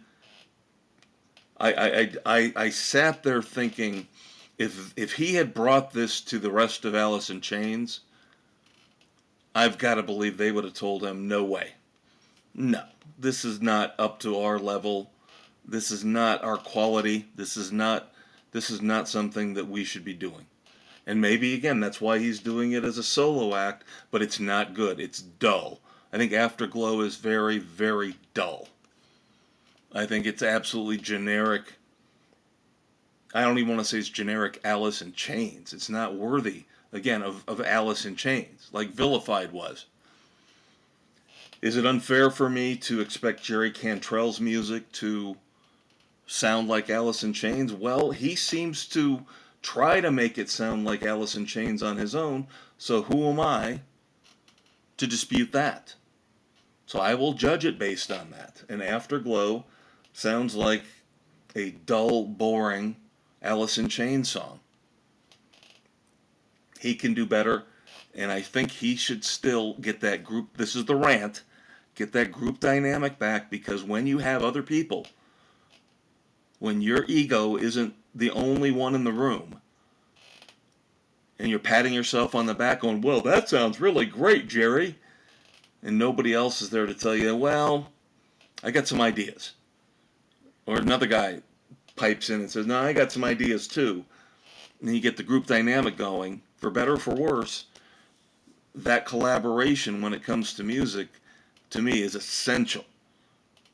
I sat there thinking, if he had brought this to the rest of Alice in Chains, I've got to believe they would have told him, no way. No, this is not up to our level. This is not our quality. This is not something that we should be doing. And maybe again that's why he's doing it as a solo act, but it's not good. It's dull. I think Afterglow is very, very dull. I think it's absolutely generic. I don't even want to say it's generic Alice in Chains. It's not worthy, again, of Alice in Chains, like Vilified was. Is it unfair for me to expect Jerry Cantrell's music to sound like Alice in Chains? Well, he seems to try to make it sound like Alice in Chains on his own, so who am I to dispute that? So I will judge it based on that. And Afterglow sounds like a dull, boring Alice in Chains song. He can do better, and I think he should still get that group. This is the rant. Get that group dynamic back, because when you have other people, when your ego isn't the only one in the room, and you're patting yourself on the back going, well, that sounds really great, Jerry, and nobody else is there to tell you, well, I got some ideas. Or another guy pipes in and says, no, I got some ideas too. And you get the group dynamic going, for better or for worse. That collaboration when it comes to music, to me, is essential.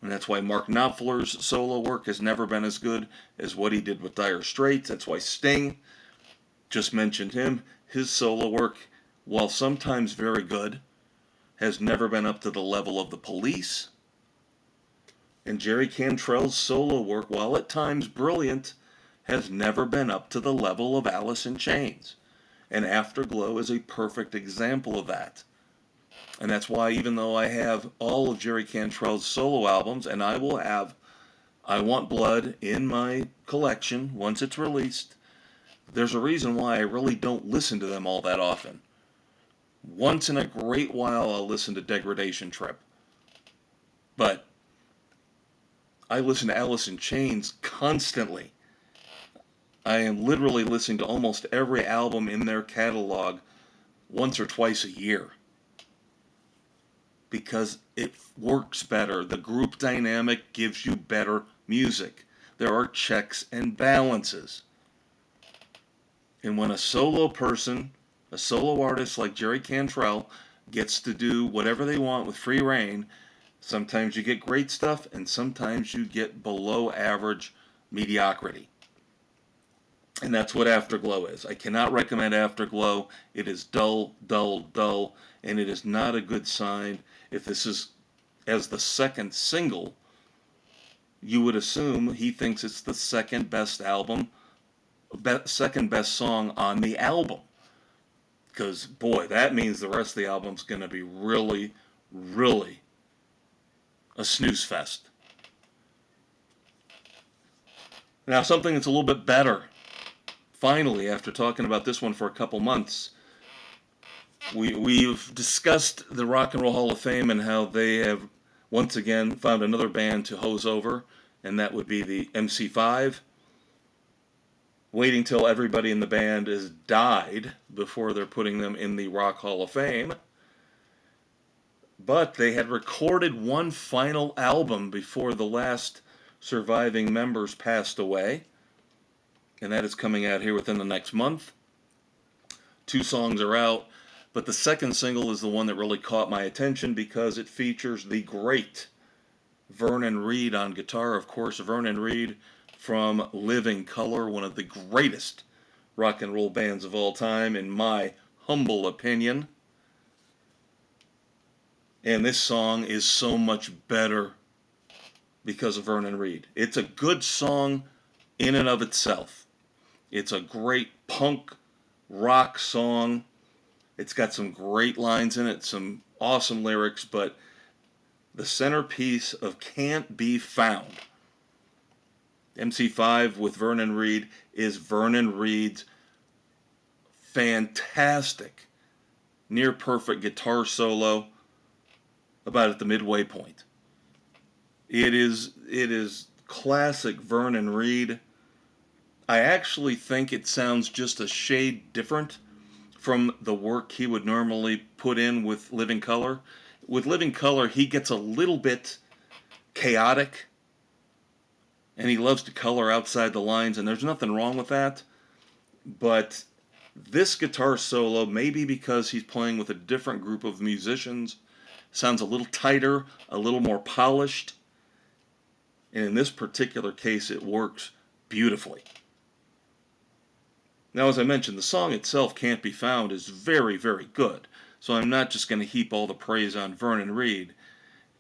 And that's why Mark Knopfler's solo work has never been as good as what he did with Dire Straits. That's why Sting, just mentioned him, his solo work, while sometimes very good, has never been up to the level of the Police. And Jerry Cantrell's solo work, while at times brilliant, has never been up to the level of Alice in Chains. And Afterglow is a perfect example of that. And that's why, even though I have all of Jerry Cantrell's solo albums, and I will have I Want Blood in my collection once it's released, there's a reason why I really don't listen to them all that often. Once in a great while, I'll listen to Degradation Trip. But I listen to Alice in Chains constantly. I am literally listening to almost every album in their catalog once or twice a year, because it works better. The group dynamic gives you better music. There are checks and balances. And when a solo person, a solo artist like Jerry Cantrell, gets to do whatever they want with free reign, sometimes you get great stuff, and sometimes you get below average mediocrity. And that's what Afterglow is. I cannot recommend Afterglow. It is dull, dull, dull, and it is not a good sign. If this is as the second single, you would assume he thinks it's the second best album, second best song on the album. Because, boy, that means the rest of the album's going to be really, really a snooze fest. Now, something that's a little bit better. Finally, after talking about this one for a couple months, we've discussed the Rock and Roll Hall of Fame and how they have once again found another band to hose over, and that would be the MC5. Waiting till everybody in the band has died before they're putting them in the Rock Hall of Fame. But they had recorded one final album before the last surviving members passed away, and that is coming out here within the next month. 2 songs are out, but the second single is the one that really caught my attention because it features the great Vernon Reid on guitar. Of course, Vernon Reid from Living Colour, one of the greatest rock and roll bands of all time, in my humble opinion. And this song is so much better because of Vernon Reid. It's a good song in and of itself. It's a great punk rock song. It's got some great lines in it, some awesome lyrics, but the centerpiece of Can't Be Found, MC5 with Vernon Reid, is Vernon Reid's fantastic, near perfect guitar solo about at the midway point. It is classic Vernon Reid. I actually think it sounds just a shade different from the work he would normally put in with Living Colour. with Living Color, he gets a little bit chaotic, and he loves to color outside the lines, and there's nothing wrong with that. But this guitar solo, maybe because he's playing with a different group of musicians, sounds a little tighter, a little more polished. And in this particular case, it works beautifully. Now, as I mentioned, the song itself, Can't Be Found, is very, very good. So I'm not just going to heap all the praise on Vernon Reid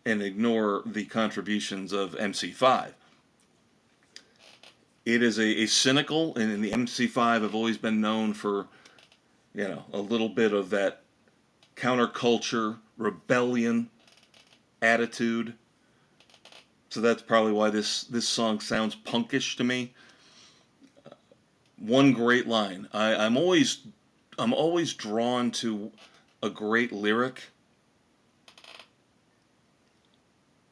and ignore the contributions of MC5. It is a cynical, and in the MC5 have always been known for, a little bit of that counterculture, rebellion attitude. So that's probably why this song sounds punkish to me. One great line. I'm always drawn to a great lyric.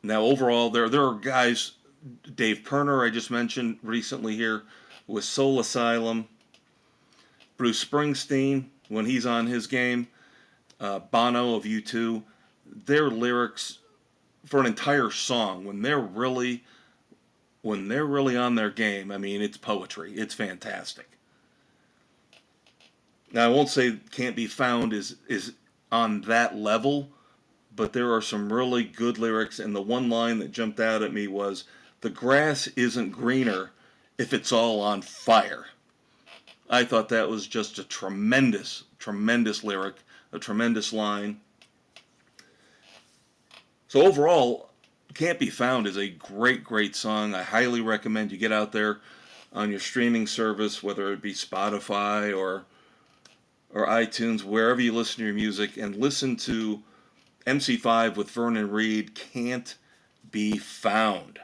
Now, overall, there are guys, Dave Pirner, I just mentioned recently here, with Soul Asylum, Bruce Springsteen, when he's on his game, Bono of U2, their lyrics for an entire song, when they're really on their game, I mean, it's poetry. It's fantastic. Now, I won't say Can't Be Found is on that level, but there are some really good lyrics, and the one line that jumped out at me was, "The grass isn't greener if it's all on fire." I thought that was just a tremendous, tremendous lyric, a tremendous line. So overall, Can't Be Found is a great, great song. I highly recommend you get out there on your streaming service, whether it be Spotify or iTunes, wherever you listen to your music, and listen to MC5 with Vernon Reid, Can't Be Found.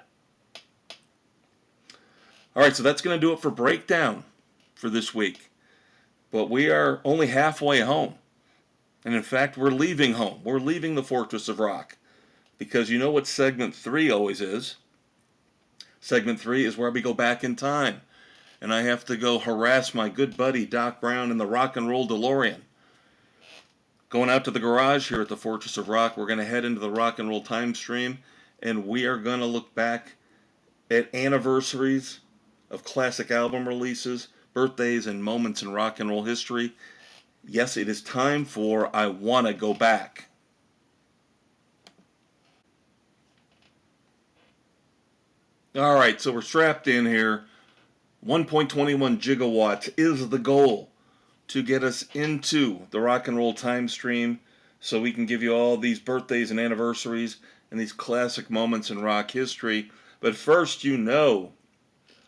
All right, so that's going to do it for Breakdown for this week. But we are only halfway home. And in fact, we're leaving home. We're leaving the Fortress of Rock. Because you know what segment 3 always is? Segment 3 is where we go back in time. And I have to go harass my good buddy Doc Brown in the Rock and Roll DeLorean. Going out to the garage here at the Fortress of Rock, we're going to head into the Rock and Roll time stream. And we are going to look back at anniversaries of classic album releases, birthdays, and moments in rock and roll history. Yes, it is time for I Wanna Go Back. All right, so we're strapped in here. 1.21 gigawatts is the goal to get us into the rock and roll time stream so we can give you all these birthdays and anniversaries and these classic moments in rock history. But first,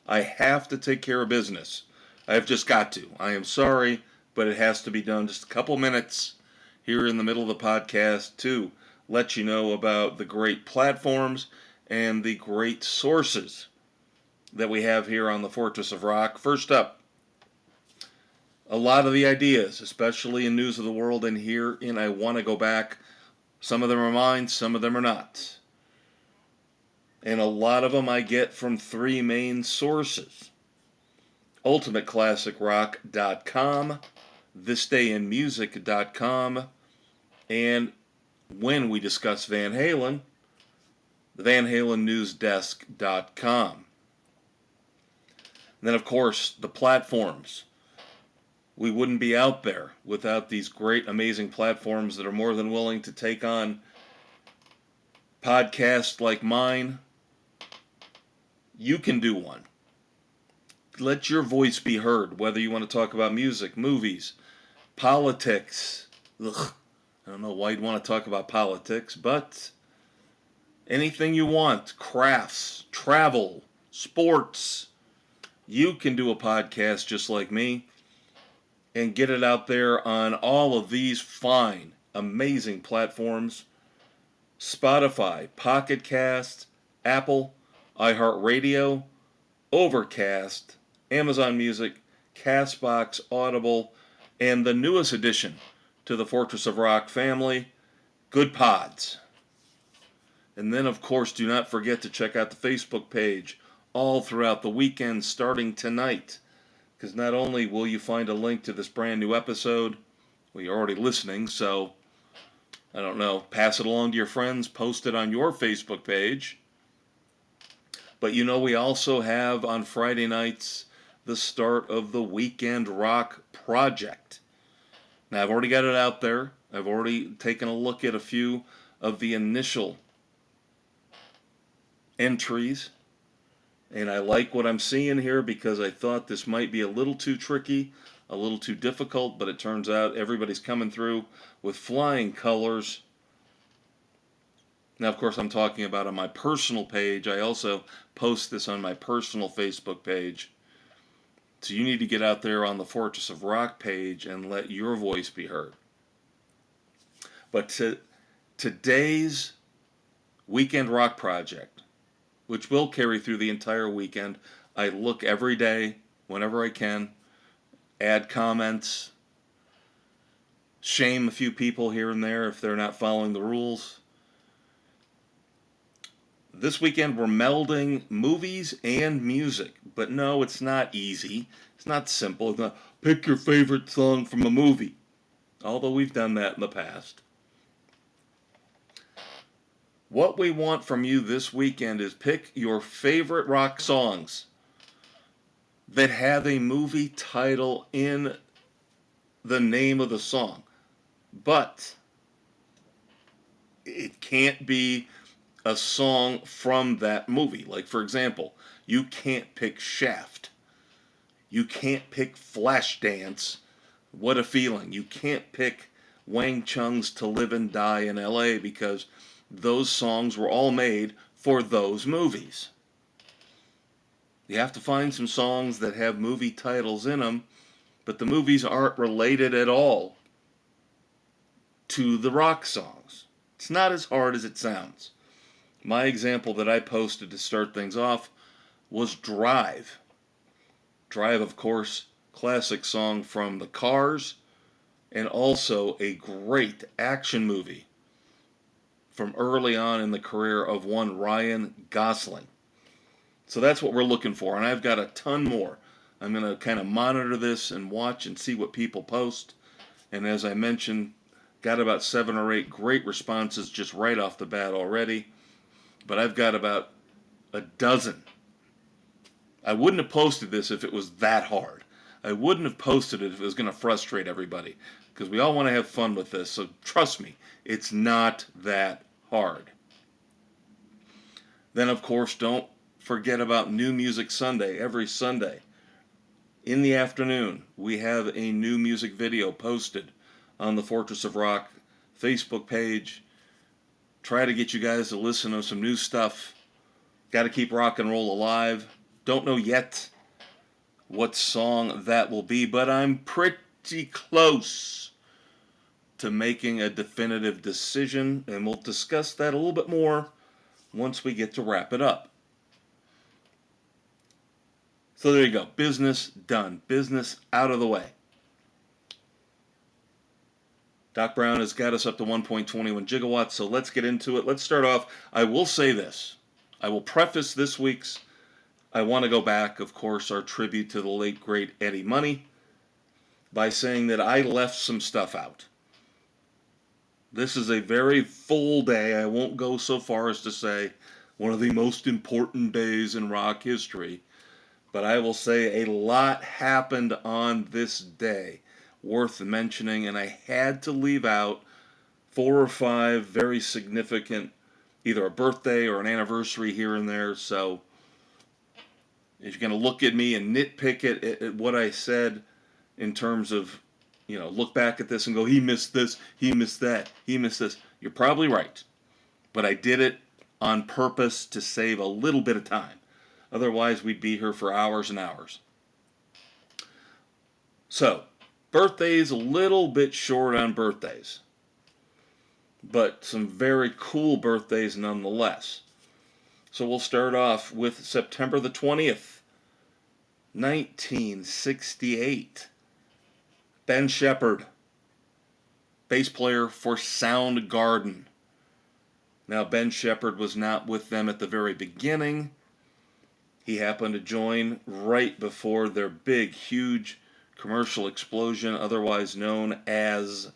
I have to take care of business. I've just got to. I am sorry, but it has to be done. Just a couple minutes here in the middle of the podcast to let you know about the great platforms and the great sources that we have here on the Fortress of Rock. First up, a lot of the ideas, especially in News of the World and here in I Want to Go Back, some of them are mine, some of them are not. And a lot of them I get from 3 main sources. UltimateClassicRock.com, ThisDayInMusic.com, and when we discuss Van Halen, the VanHalenNewsDesk.com. And then, of course, the platforms. We wouldn't be out there without these great, amazing platforms that are more than willing to take on podcasts like mine. You can do one. Let your voice be heard, whether you want to talk about music, movies, politics. Ugh, I don't know why you'd want to talk about politics, but anything you want, crafts, travel, sports, you can do a podcast just like me and get it out there on all of these fine, amazing platforms. Spotify, Pocket Cast, Apple, iHeartRadio, Overcast, Amazon Music, Castbox, Audible, and the newest addition to the Fortress of Rock family, Good Pods. And then, of course, do not forget to check out the Facebook page all throughout the weekend starting tonight. Because not only will you find a link to this brand new episode, well, you're already listening, so I don't know, pass it along to your friends, post it on your Facebook page. But we also have on Friday nights the start of the Weekend Rock Project. Now, I've already got it out there. I've already taken a look at a few of the initial entries, and I like what I'm seeing here because I thought this might be a little too tricky, a little too difficult, but it turns out everybody's coming through with flying colors. Now, of course, I'm talking about on my personal page. I also post this on my personal Facebook page. So you need to get out there on the Fortress of Rock page and let your voice be heard. But today's Weekend Rock Project, which will carry through the entire weekend, I look every day, whenever I can, add comments, shame a few people here and there if they're not following the rules. This weekend we're melding movies and music, but no, it's not easy. It's not simple. It's not pick your favorite song from a movie, although we've done that in the past. What we want from you this weekend is pick your favorite rock songs that have a movie title in the name of the song. But it can't be a song from that movie. Like, for example, you can't pick Shaft. You can't pick Flashdance. What a Feeling. You can't pick Wang Chung's To Live and Die in L.A. because those songs were all made for those movies. You have to find some songs that have movie titles in them, but the movies aren't related at all to the rock songs. It's not as hard as it sounds. My example that I posted to start things off was Drive. Drive, of course, classic song from the Cars, and also a great action movie from early on in the career of one Ryan Gosling. So that's what we're looking for, and I've got a ton more. I'm going to kind of monitor this and watch and see what people post. And as I mentioned, got about 7 or 8 great responses just right off the bat already. But I've got about a dozen. I wouldn't have posted this if it was that hard. I wouldn't have posted it if it was going to frustrate everybody, because we all want to have fun with this. So trust me, it's not that hard. Then, of course, don't forget about New Music Sunday. Every Sunday in the afternoon, we have a new music video posted on the Fortress of Rock Facebook page. Try to get you guys to listen to some new stuff. Got to keep rock and roll alive. Don't know yet what song that will be, but I'm pretty close to making a definitive decision, and we'll discuss that a little bit more once we get to wrap it up. So there you go. Business done. Business out of the way. Doc Brown has got us up to 1.21 gigawatts, so let's get into it. Let's start off. I will say this. I will preface this week's I want to go back, of course, our tribute to the late, great Eddie Money, by saying that I left some stuff out. This is a very full day. I won't go so far as to say one of the most important days in rock history, but I will say a lot happened on this day worth mentioning, and I had to leave out 4 or 5 very significant, either a birthday or an anniversary here and there. So if you're going to look at me and nitpick at what I said in terms of, look back at this and go, he missed this, he missed that, he missed this, you're probably right. But I did it on purpose to save a little bit of time. Otherwise, we'd be here for hours and hours. So, birthdays, a little bit short on birthdays, but some very cool birthdays nonetheless. So we'll start off with September the 20th, 1968. Ben Shepherd, bass player for Soundgarden. Now, Ben Shepherd was not with them at the very beginning. He happened to join right before their big, huge commercial explosion, otherwise known as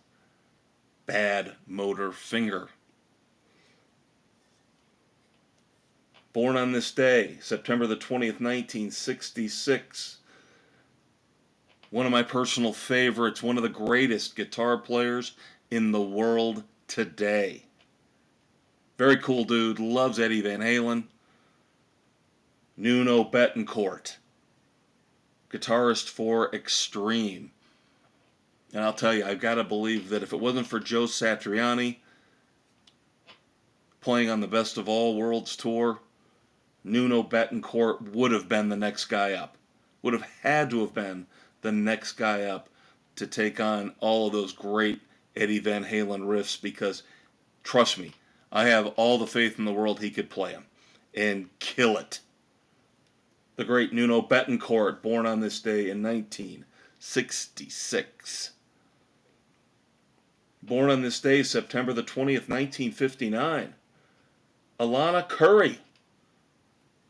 Bad Motor Finger. Born on this day, September the 20th, 1966. One of my personal favorites, one of the greatest guitar players in the world today. Very cool dude, loves Eddie Van Halen. Nuno Bettencourt, guitarist for Extreme. And I'll tell you, I've got to believe that if it wasn't for Joe Satriani playing on the Best of All Worlds tour, Nuno Bettencourt would have been the next guy up. Would have had to have been the next guy up to take on all of those great Eddie Van Halen riffs, because, trust me, I have all the faith in the world he could play them and kill it. The great Nuno Bettencourt, born on this day in 1966. Born on this day, September the 20th, 1959. Alana Curry,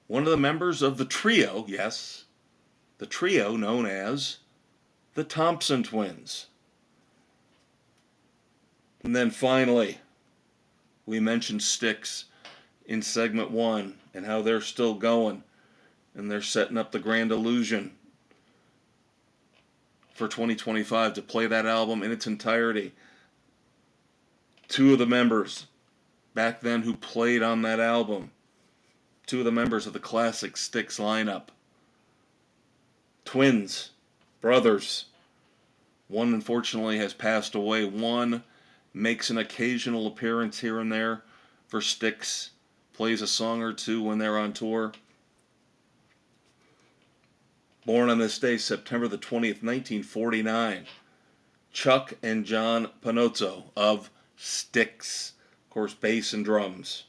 one of the members of the trio, yes, the trio known as the Thompson Twins. And then finally, we mentioned Styx in segment 1 and how they're still going, and they're setting up the Grand Illusion for 2025 to play that album in its entirety. Two of the members back then who played on that album, two of the members of the classic Styx lineup. Twins, brothers. One unfortunately has passed away. One makes an occasional appearance here and there for Styx, plays a song or two when they're on tour. Born on this day, September the 20th, 1949. Chuck and John Panozzo of Styx. Of course, bass and drums.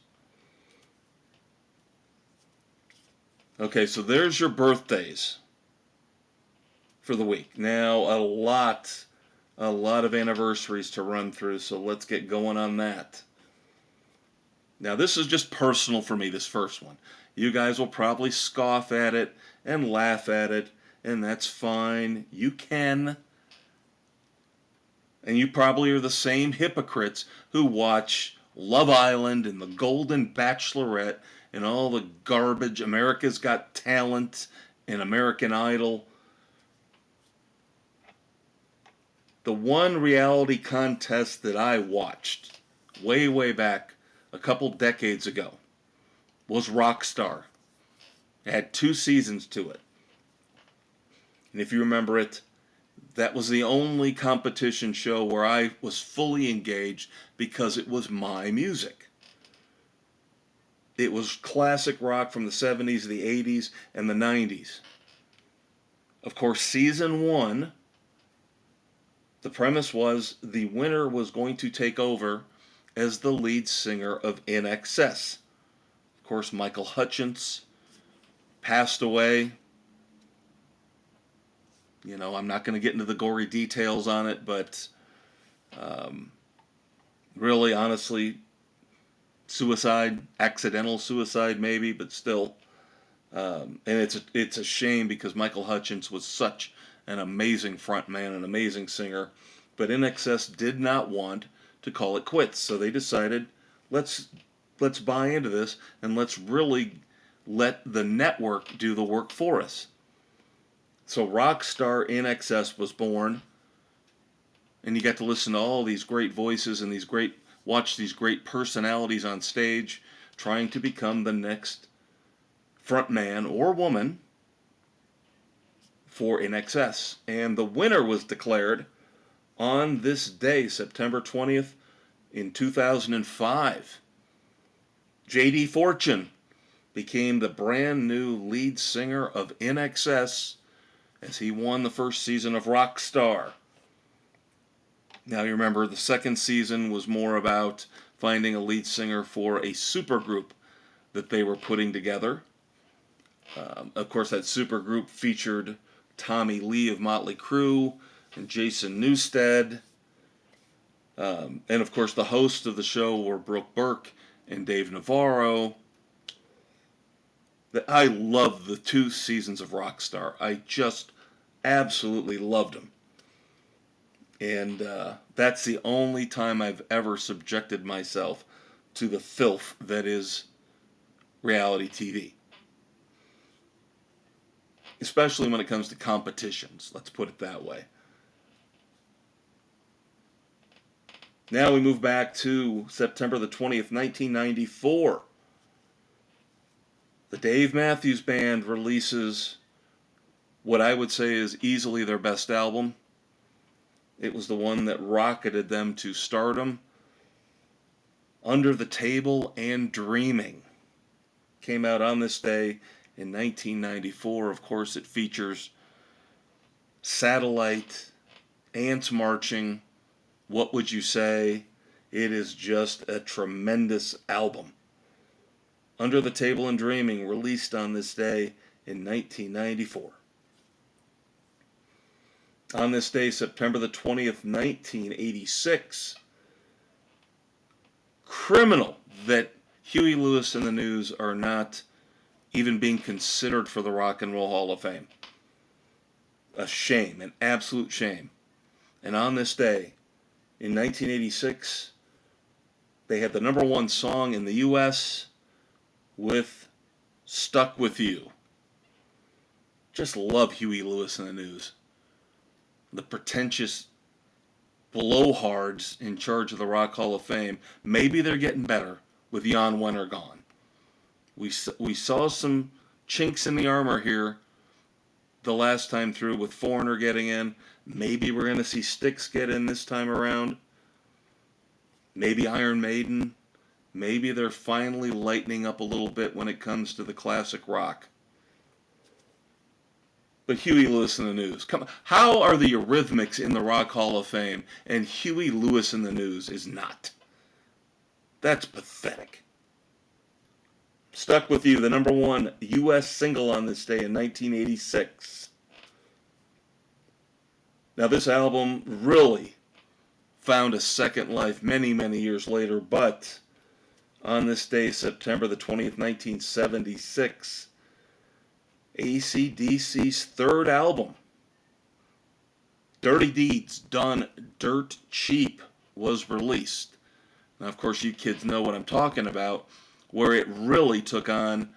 Okay, so there's your birthdays for the week. Now, a lot of anniversaries to run through, so let's get going on that. Now, this is just personal for me, this first one. You guys will probably scoff at it and laugh at it, and that's fine. You can. And you probably are the same hypocrites who watch Love Island and The Golden Bachelorette and all the garbage, America's Got Talent and American Idol. The one reality contest that I watched way back a couple decades ago was Rockstar. It had 2 seasons to it. And if you remember it, that was the only competition show where I was fully engaged because it was my music. It was classic rock from the 70s, the 80s, and the 90s. Of course, season 1, the premise was the winner was going to take over as the lead singer of In Excess. Of course, Michael Hutchence passed away. You know, I'm not going to get into the gory details on it, but really, honestly, suicide, accidental suicide maybe, but still. And it's a shame because Michael Hutchence was such an amazing frontman, an amazing singer, but In Excess did not want to call it quits, so they decided, let's buy into this and let's really let the network do the work for us. So Rockstar In Excess was born, and you got to listen to all these great voices and watch these great personalities on stage trying to become the next frontman or woman for In Excess. And the winner was declared on this day, September 20th, in 2005. J.D. Fortune became the brand new lead singer of In Excess as he won the first season of Rockstar. Now you remember the second season was more about finding a lead singer for a supergroup that they were putting together. Of course, that supergroup featured Tommy Lee of Motley Crue and Jason Newsted. And of course, the hosts of the show were Brooke Burke and Dave Navarro. I loved the 2 seasons of Rockstar. I just absolutely loved them. And that's the only time I've ever subjected myself to the filth that is reality TV. Especially when it comes to competitions, let's put it that way. Now we move back to September the 20th, 1994. The Dave Matthews Band releases what I would say is easily their best album. It was the one that rocketed them to stardom. Under the Table and Dreaming came out on this day in 1994. Of course, it features Satellite, Ants Marching, What Would You Say? It is just a tremendous album. Under the Table and Dreaming, released on this day in 1994. On this day, September the 20th, 1986, criminal that Huey Lewis and the News are not even being considered for the Rock and Roll Hall of Fame. A shame, an absolute shame. And on this day, in 1986, they had the number one song in the U.S. with Stuck With You. Just love Huey Lewis and the News. The pretentious blowhards in charge of the Rock Hall of Fame. Maybe they're getting better with Jan Wenner gone. We saw some chinks in the armor here the last time through with Foreigner getting in. Maybe we're going to see Styx get in this time around. Maybe Iron Maiden. Maybe they're finally lightening up a little bit when it comes to the classic rock. But Huey Lewis and the News. Come on. How are the Eurythmics in the Rock Hall of Fame and Huey Lewis and the News is not? That's pathetic. Stuck With You, the number one U.S. single on this day in 1986. Now this album really found a second life many, many years later, but on this day, September the 20th, 1976, AC/DC's third album, Dirty Deeds Done Dirt Cheap, was released. Now, of course, you kids know what I'm talking about, where it really took on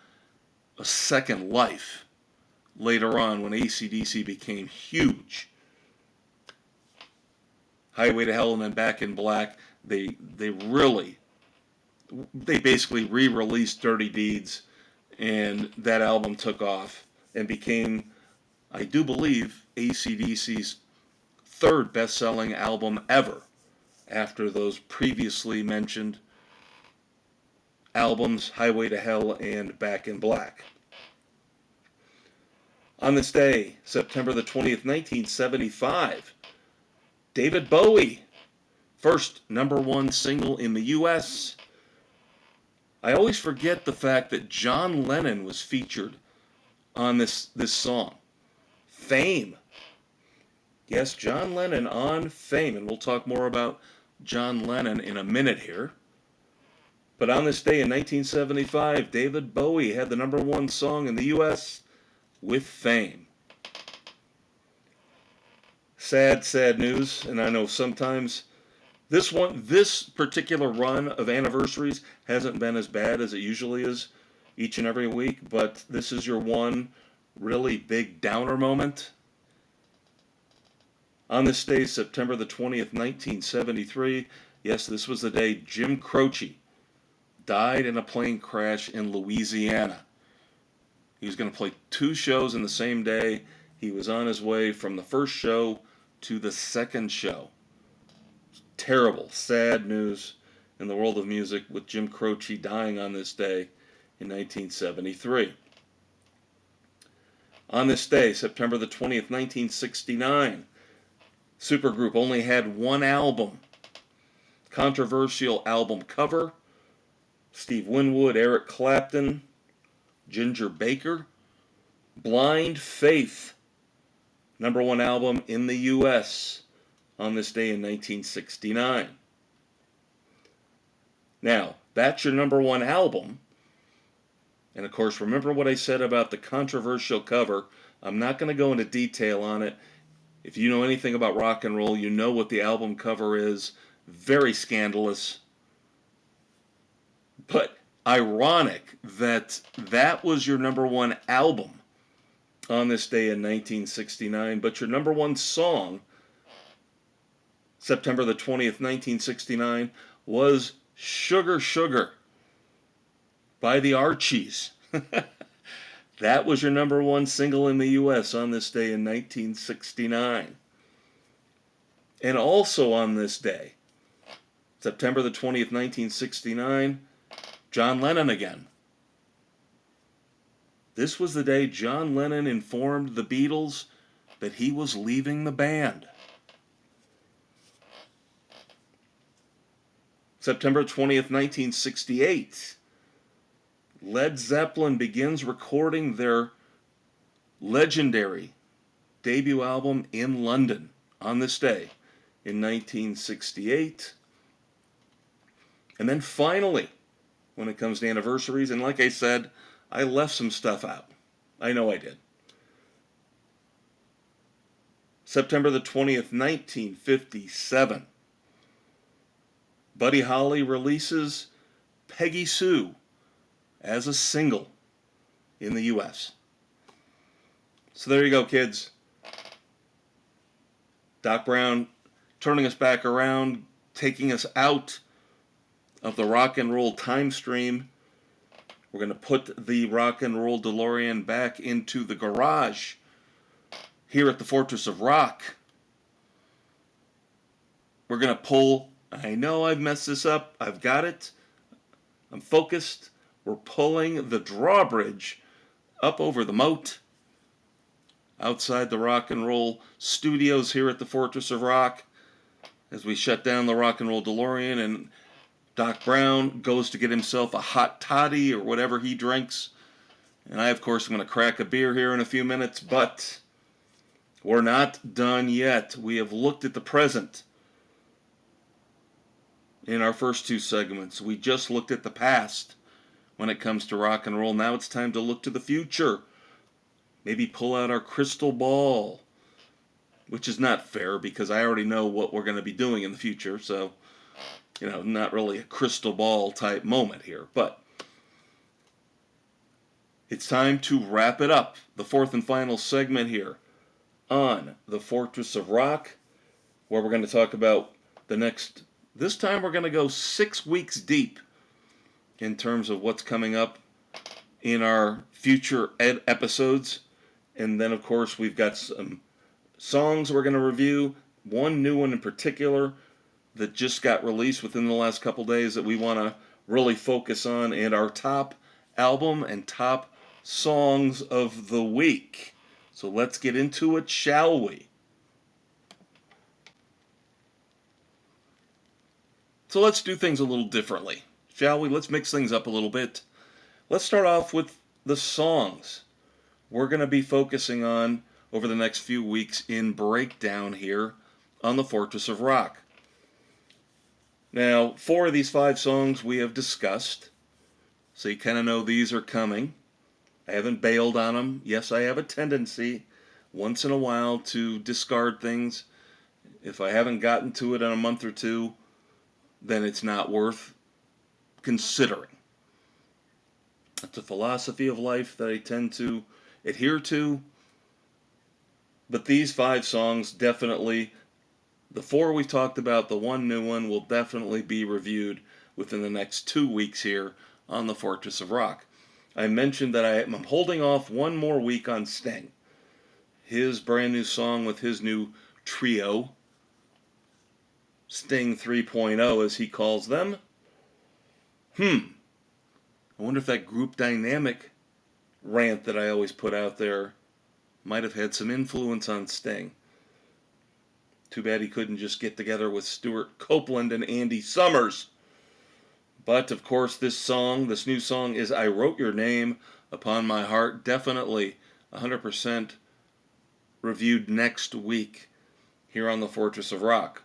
a second life later on when AC/DC became huge. Highway to Hell and then Back in Black, they basically re-released Dirty Deeds, and that album took off and became, I do believe, AC/DC's third best-selling album ever after those previously mentioned albums, Highway to Hell and Back in Black. On this day, September the 20th, 1975, David Bowie, first number one single in the U.S. I always forget the fact that John Lennon was featured on this song. Fame. Yes, John Lennon on Fame, and we'll talk more about John Lennon in a minute here. But on this day in 1975, David Bowie had the number one song in the U.S. with Fame. Sad, sad news, and I know sometimes this particular run of anniversaries hasn't been as bad as it usually is each and every week, but this is your one really big downer moment. On this day, September the 20th, 1973, yes, this was the day Jim Croce died in a plane crash in Louisiana. He was going to play two shows in the same day. He was on his way from the first show to the second show. Terrible, sad news in the world of music with Jim Croce dying on this day in 1973. On this day, September the 20th, 1969, Supergroup only had one album. Controversial album cover. Steve Winwood, Eric Clapton, Ginger Baker. Blind Faith, number one album in the U.S. on this day in 1969. Now, that's your number one album. And of course, remember what I said about the controversial cover. I'm not going to go into detail on it. If you know anything about rock and roll, you know what the album cover is. Very scandalous. But ironic that that was your number one album on this day in 1969, but your number one song, September the 20th, 1969, was Sugar Sugar by the Archies. That was your number one single in the U.S. on this day in 1969. And also on this day, September the 20th, 1969, John Lennon again. This was the day John Lennon informed the Beatles that he was leaving the band. September 20th, 1968, Led Zeppelin begins recording their legendary debut album in London on this day in 1968. And then finally, when it comes to anniversaries, and like I said, I left some stuff out. I know I did. September the 20th, 1957, Buddy Holly releases Peggy Sue as a single in the U.S. So there you go, kids. Doc Brown turning us back around, taking us out of the rock and roll time stream. We're going to put the rock and roll DeLorean back into the garage here at the Fortress of Rock. We're going to pull, I know I've messed this up, I've got it, I'm focused. We're pulling the drawbridge up over the moat outside the rock and roll studios here at the Fortress of Rock as we shut down the rock and roll DeLorean, and Doc Brown goes to get himself a hot toddy or whatever he drinks. And I, of course, am going to crack a beer here in a few minutes, but we're not done yet. We have looked at the present in our first two segments. We just looked at the past when it comes to rock and roll. Now it's time to look to the future. Maybe pull out our crystal ball, which is not fair because I already know what we're going to be doing in the future. So, not really a crystal ball type moment here. But it's time to wrap it up. The fourth and final segment here on the Fortress of Rock, where we're going to talk about this time we're going to go 6 weeks deep in terms of what's coming up in our future episodes. And then, of course, we've got some songs we're going to review. One new one in particular that just got released within the last couple days that we want to really focus on, and our top album and top songs of the week. So let's get into it, shall we? So let's do things a little differently, shall we? Let's mix things up a little bit. Let's start off with the songs we're going to be focusing on over the next few weeks in breakdown here on the Fortress of Rock. Now, 4 of these 5 songs we have discussed, so you kind of know these are coming. I haven't bailed on them. Yes, I have a tendency once in a while to discard things. If I haven't gotten to it in a month or two, then it's not worth considering. It's a philosophy of life that I tend to adhere to. But these 5 songs definitely, the 4 we've talked about, the one new one will definitely be reviewed within the next 2 weeks here on the Fortress of Rock. I mentioned that I'm holding off one more week on Sting. His brand new song with his new trio, Sting 3.0 as he calls them. I wonder if that group dynamic rant that I always put out there might have had some influence on Sting. Too bad he couldn't just get together with Stuart Copeland and Andy Summers. But, of course, this new song is I Wrote Your Name Upon My Heart. Definitely 100% reviewed next week here on the Fortress of Rock.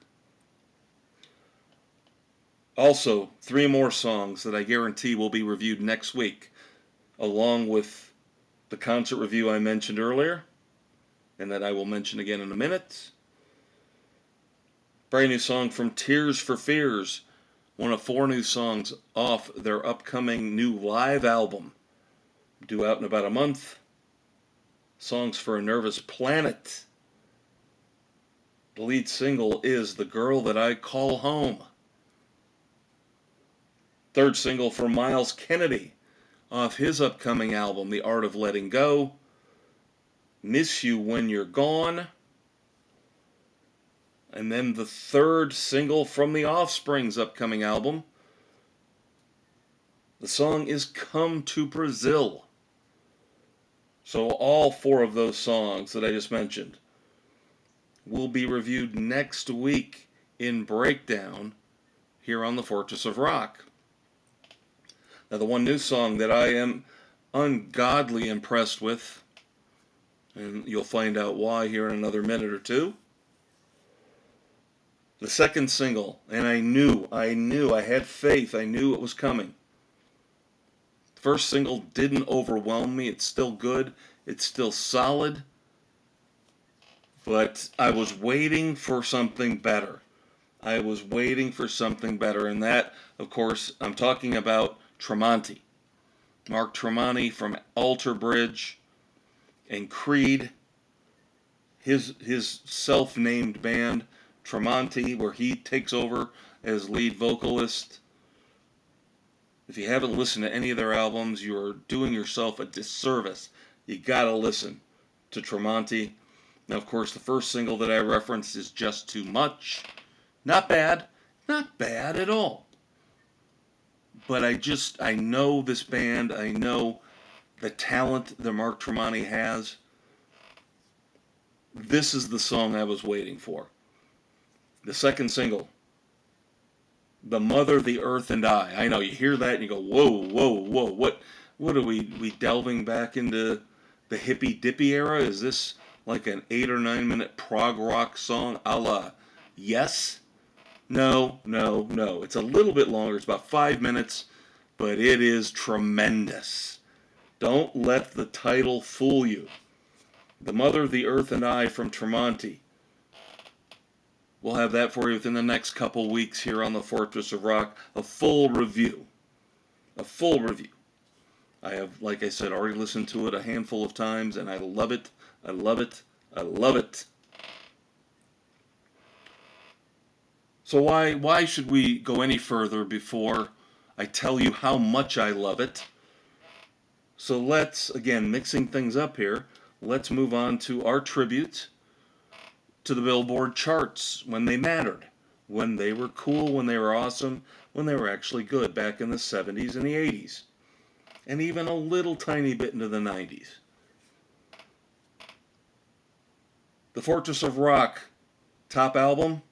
Also, 3 more songs that I guarantee will be reviewed next week, along with the concert review I mentioned earlier. and that I will mention again in a minute. Brand new song from Tears for Fears, one of 4 new songs off their upcoming new live album, due out in about a month. Songs for a Nervous Planet. The lead single is The Girl That I Call Home. Third single for Miles Kennedy off his upcoming album, The Art of Letting Go, Miss You When You're Gone. And then the third single from The Offspring's upcoming album. The song is Come to Brazil. So all 4 of those songs that I just mentioned will be reviewed next week in Breakdown here on the Fortress of Rock. Now, the one new song that I am ungodly impressed with, and you'll find out why here in another minute or two. The second single, and I knew, I had faith, I knew it was coming. First single didn't overwhelm me. It's still good. It's still solid. But I was waiting for something better. I was waiting for something better. And that, of course, I'm talking about Tremonti. Mark Tremonti from Alter Bridge and Creed. His self-named band, Tremonti, where he takes over as lead vocalist. If you haven't listened to any of their albums, you're doing yourself a disservice. You gotta listen to Tremonti. Now, of course, the first single that I referenced is Just Too Much. Not bad. Not bad at all. But I know this band. I know the talent that Mark Tremonti has. This is the song I was waiting for. The second single, The Mother, the Earth, and I know, you hear that and you go, whoa, whoa, whoa, what are we delving back into the hippy dippy era? Is this like an 8 or 9 minute prog rock song a la Yes? No. It's a little bit longer. It's about 5 minutes, but it is tremendous. Don't let the title fool you. The Mother, the Earth, and I from Tremonti. We'll have that for you within the next couple weeks here on the Fortress of Rock. A full review. I have, like I said, already listened to it a handful of times, and I love it. I love it. So why should we go any further before I tell you how much I love it? So let's, again, mixing things up here, let's move on to our tribute to the Billboard charts when they mattered, when they were cool, when they were awesome, when they were actually good back in the 70s and the 80s, and even a little tiny bit into the 90s. The Fortress of Rock top album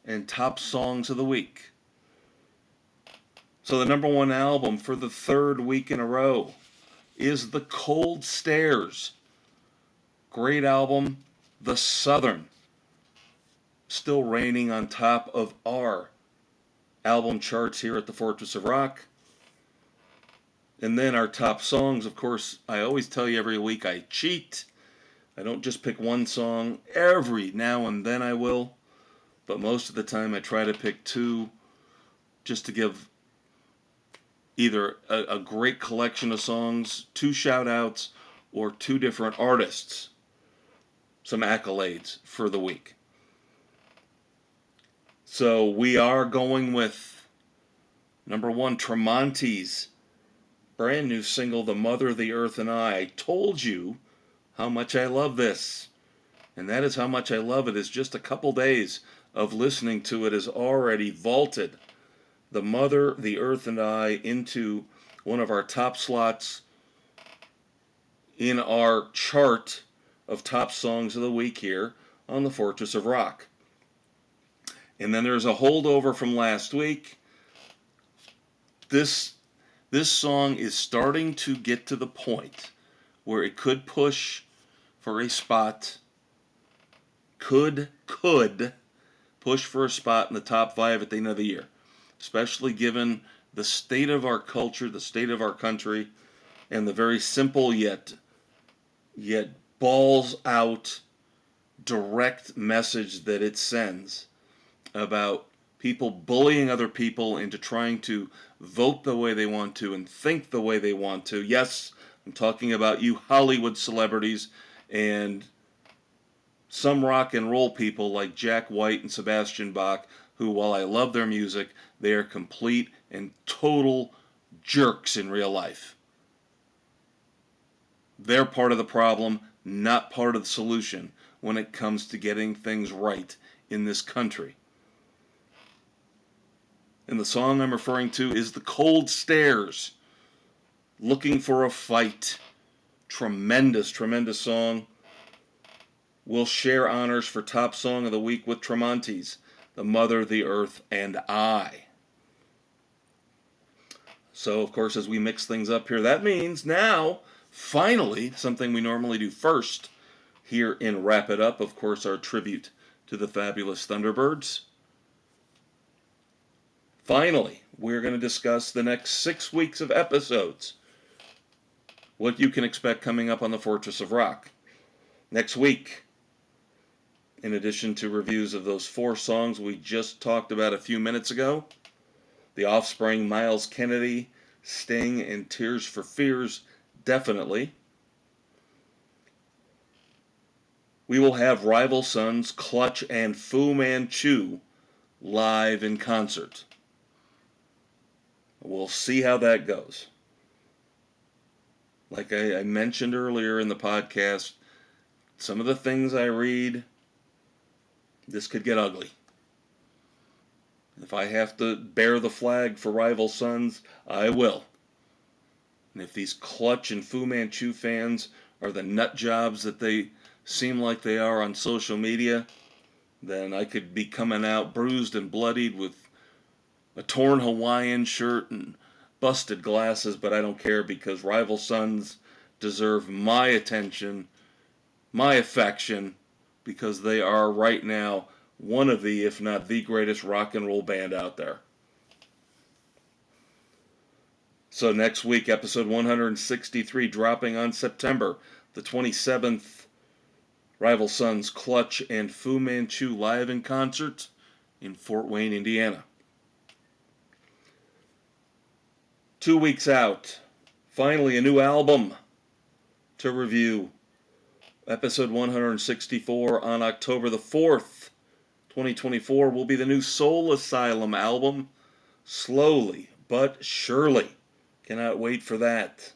and top songs of the week. So the number 1 album for the 3rd week in a row is The Cold Stairs. Great album, The Southern. Still reigning on top of our album charts here at the Fortress of Rock. And then our top songs, of course, I always tell you every week I cheat. I don't just pick one song. Every now and then I will. But most of the time I try to pick 2 just to give either a great collection of songs, 2 shout-outs, or 2 different artists some accolades for the week. So we are going with number 1, Tremonti's brand new single, The Mother, the Earth, and I told you how much I love this. And that is how much I love it. Is just a couple days of listening to it has already vaulted The Mother, the Earth, and I into one of our top slots in our chart of top songs of the week here on the Fortress of Rock. And then there's a holdover from last week. This song is starting to get to the point where it could push for a spot, could push for a spot in the top 5 at the end of the year, especially given the state of our culture, the state of our country, and the very simple yet balls out direct message that it sends about people bullying other people into trying to vote the way they want to and think the way they want to. Yes, I'm talking about you Hollywood celebrities and some rock and roll people like Jack White and Sebastian Bach, who, while I love their music, they are complete and total jerks in real life. They're part of the problem, not part of the solution when it comes to getting things right in this country. And the song I'm referring to is The Cold Stairs, Looking for a Fight. Tremendous, tremendous song. We'll share honors for Top Song of the Week with Tremonti's, The Mother, the Earth, and I. So, of course, as we mix things up here, that means now, finally, something we normally do first here in Wrap It Up, of course, our tribute to the fabulous Thunderbirds. Finally, we're going to discuss the next 6 weeks of episodes. What you can expect coming up on the Fortress of Rock. Next week, in addition to reviews of those 4 songs we just talked about a few minutes ago, The Offspring, Myles Kennedy, Sting, and Tears for Fears, definitely. We will have Rival Sons, Clutch, and Fu Manchu live in concert. We'll see how that goes. Like I mentioned earlier in the podcast, some of the things I read, this could get ugly. If I have to bear the flag for Rival Sons, I will. And if these Clutch and Fu Manchu fans are the nut jobs that they seem like they are on social media, then I could be coming out bruised and bloodied with a torn Hawaiian shirt and busted glasses, but I don't care because Rival Sons deserve my attention, my affection, because they are right now one of the, if not the greatest rock and roll band out there. So next week, episode 163, dropping on September the 27th, Rival Sons, Clutch, and Fu Manchu live in concert in Fort Wayne, Indiana. 2 weeks out, finally a new album to review. Episode 164 on October the 4th, 2024 will be the new Soul Asylum album, Slowly But Surely. Cannot wait for that.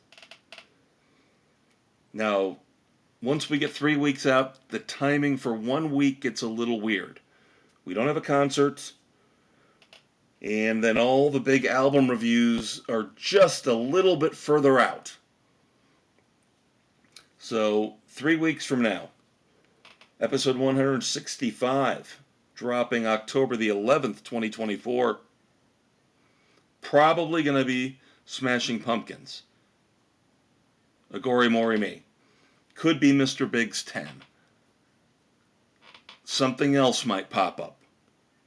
Now, once we get 3 weeks out, the timing for 1 week gets a little weird. We don't have a concert, and then all the big album reviews are just a little bit further out. So, 3 weeks from now, episode 165, dropping October the 11th, 2024, probably going to be Smashing Pumpkins. Agori Mori Me. Could be Mr. Big's 10. Something else might pop up.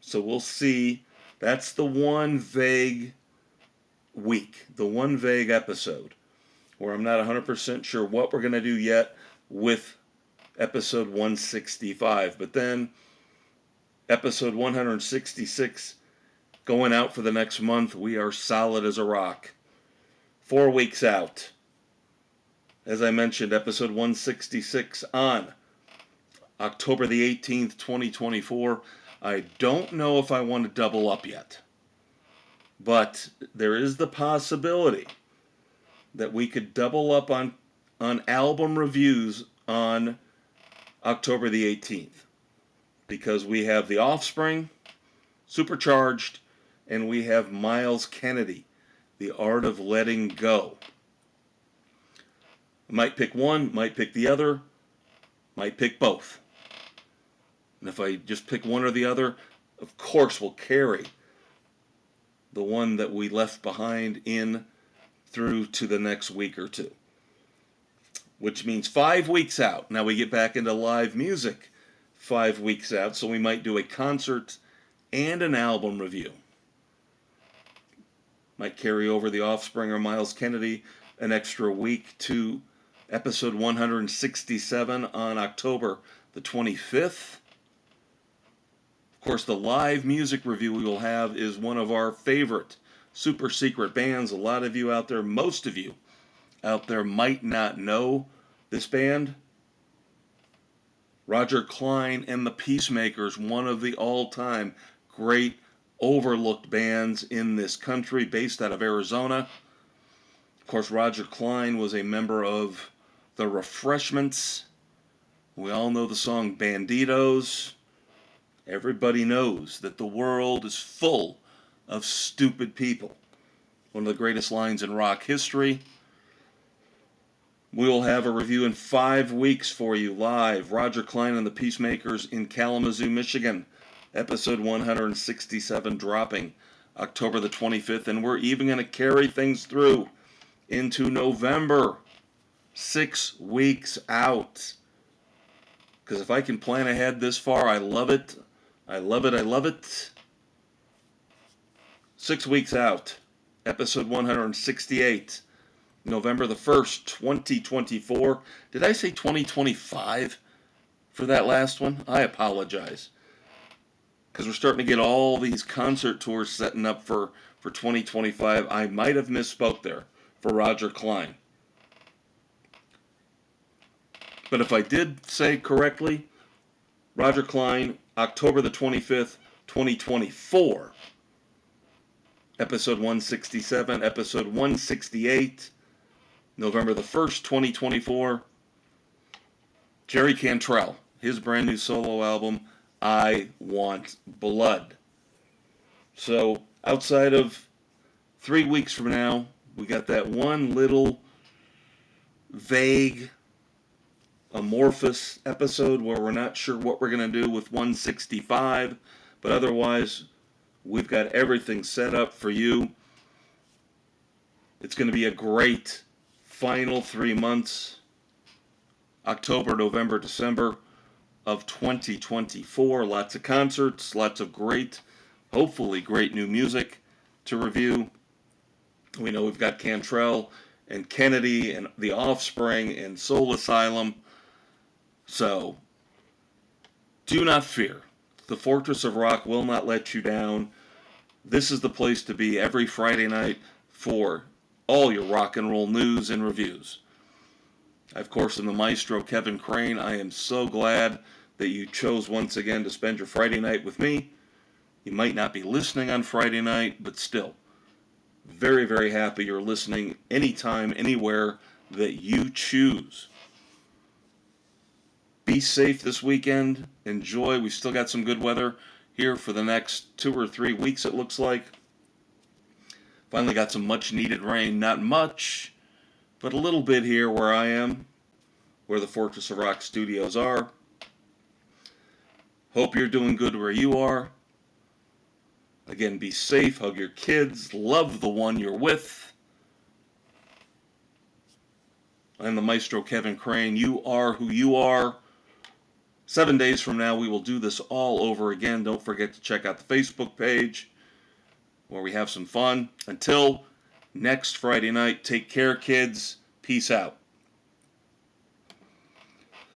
So we'll see. That's the one vague week, the one vague episode, where I'm not 100% sure what we're going to do yet with episode 165. But then, episode 166, going out for the next month, we are solid as a rock. 4 weeks out. As I mentioned, episode 166 on October the 18th, 2024. I don't know if I want to double up yet. But there is the possibility that we could double up on album reviews on October the 18th. Because we have The Offspring, Supercharged, and we have Myles Kennedy, The Art of Letting Go. Might pick one, might pick the other, might pick both. And if I just pick one or the other, of course we'll carry the one that we left behind in through to the next week or two. Which means 5 weeks out. Now we get back into live music 5 weeks out, so we might do a concert and an album review. Might carry over The Offspring or Myles Kennedy an extra week to episode 167 on October the 25th. Of course, the live music review we will have is one of our favorite super secret bands. A lot of you out there, most of you out there might not know this band. Roger Clyne and the Peacemakers, one of the all-time great overlooked bands in this country, based out of Arizona. Of course, Roger Clyne was a member of the Refreshments. We all know the song Banditos. Everybody knows that the world is full of stupid people. One of the greatest lines in rock history. We will have a review in 5 weeks for you live. Roger Clyne and the Peacemakers in Kalamazoo, Michigan. Episode 167 dropping October the 25th. And we're even going to carry things through into November. 6 weeks out. Because if I can plan ahead this far, I love it. I love it. I love it. 6 weeks out. Episode 168. November the 1st, 2024. Did I say 2025 for that last one? I apologize. Because we're starting to get all these concert tours setting up for 2025. I might have misspoke there for Roger Clyne. But if I did say correctly, Roger Clyne, October the 25th, 2024. Episode 167, episode 168. November the 1st, 2024, Jerry Cantrell, his brand new solo album, I Want Blood. So, outside of 3 weeks from now, we got that one little vague, amorphous episode where we're not sure what we're going to do with 165, but otherwise, we've got everything set up for you. It's going to be a great final 3 months, October, November, December of 2024. Lots of concerts, lots of great, hopefully great new music to review. We know we've got Cantrell and Kennedy and The Offspring and Soul Asylum. So, do not fear. The Fortress of Rock will not let you down. This is the place to be every Friday night for all your rock and roll news and reviews. Of course, in the Maestro, Kevin Crane, I am so glad that you chose once again to spend your Friday night with me. You might not be listening on Friday night, but still, very, very happy you're listening anytime, anywhere that you choose. Be safe this weekend. Enjoy. We still got some good weather here for the next 2 or 3 weeks, it looks like. Finally got some much needed rain. Not much, but a little bit here where I am, where the Fortress of Rock studios are. Hope you're doing good where you are. Again, be safe, hug your kids, love the one you're with. I'm the Maestro Kevin Crane. You are who you are. 7 days from now, we will do this all over again. Don't forget to check out the Facebook page, where we have some fun. Until next Friday night, take care, kids. Peace out.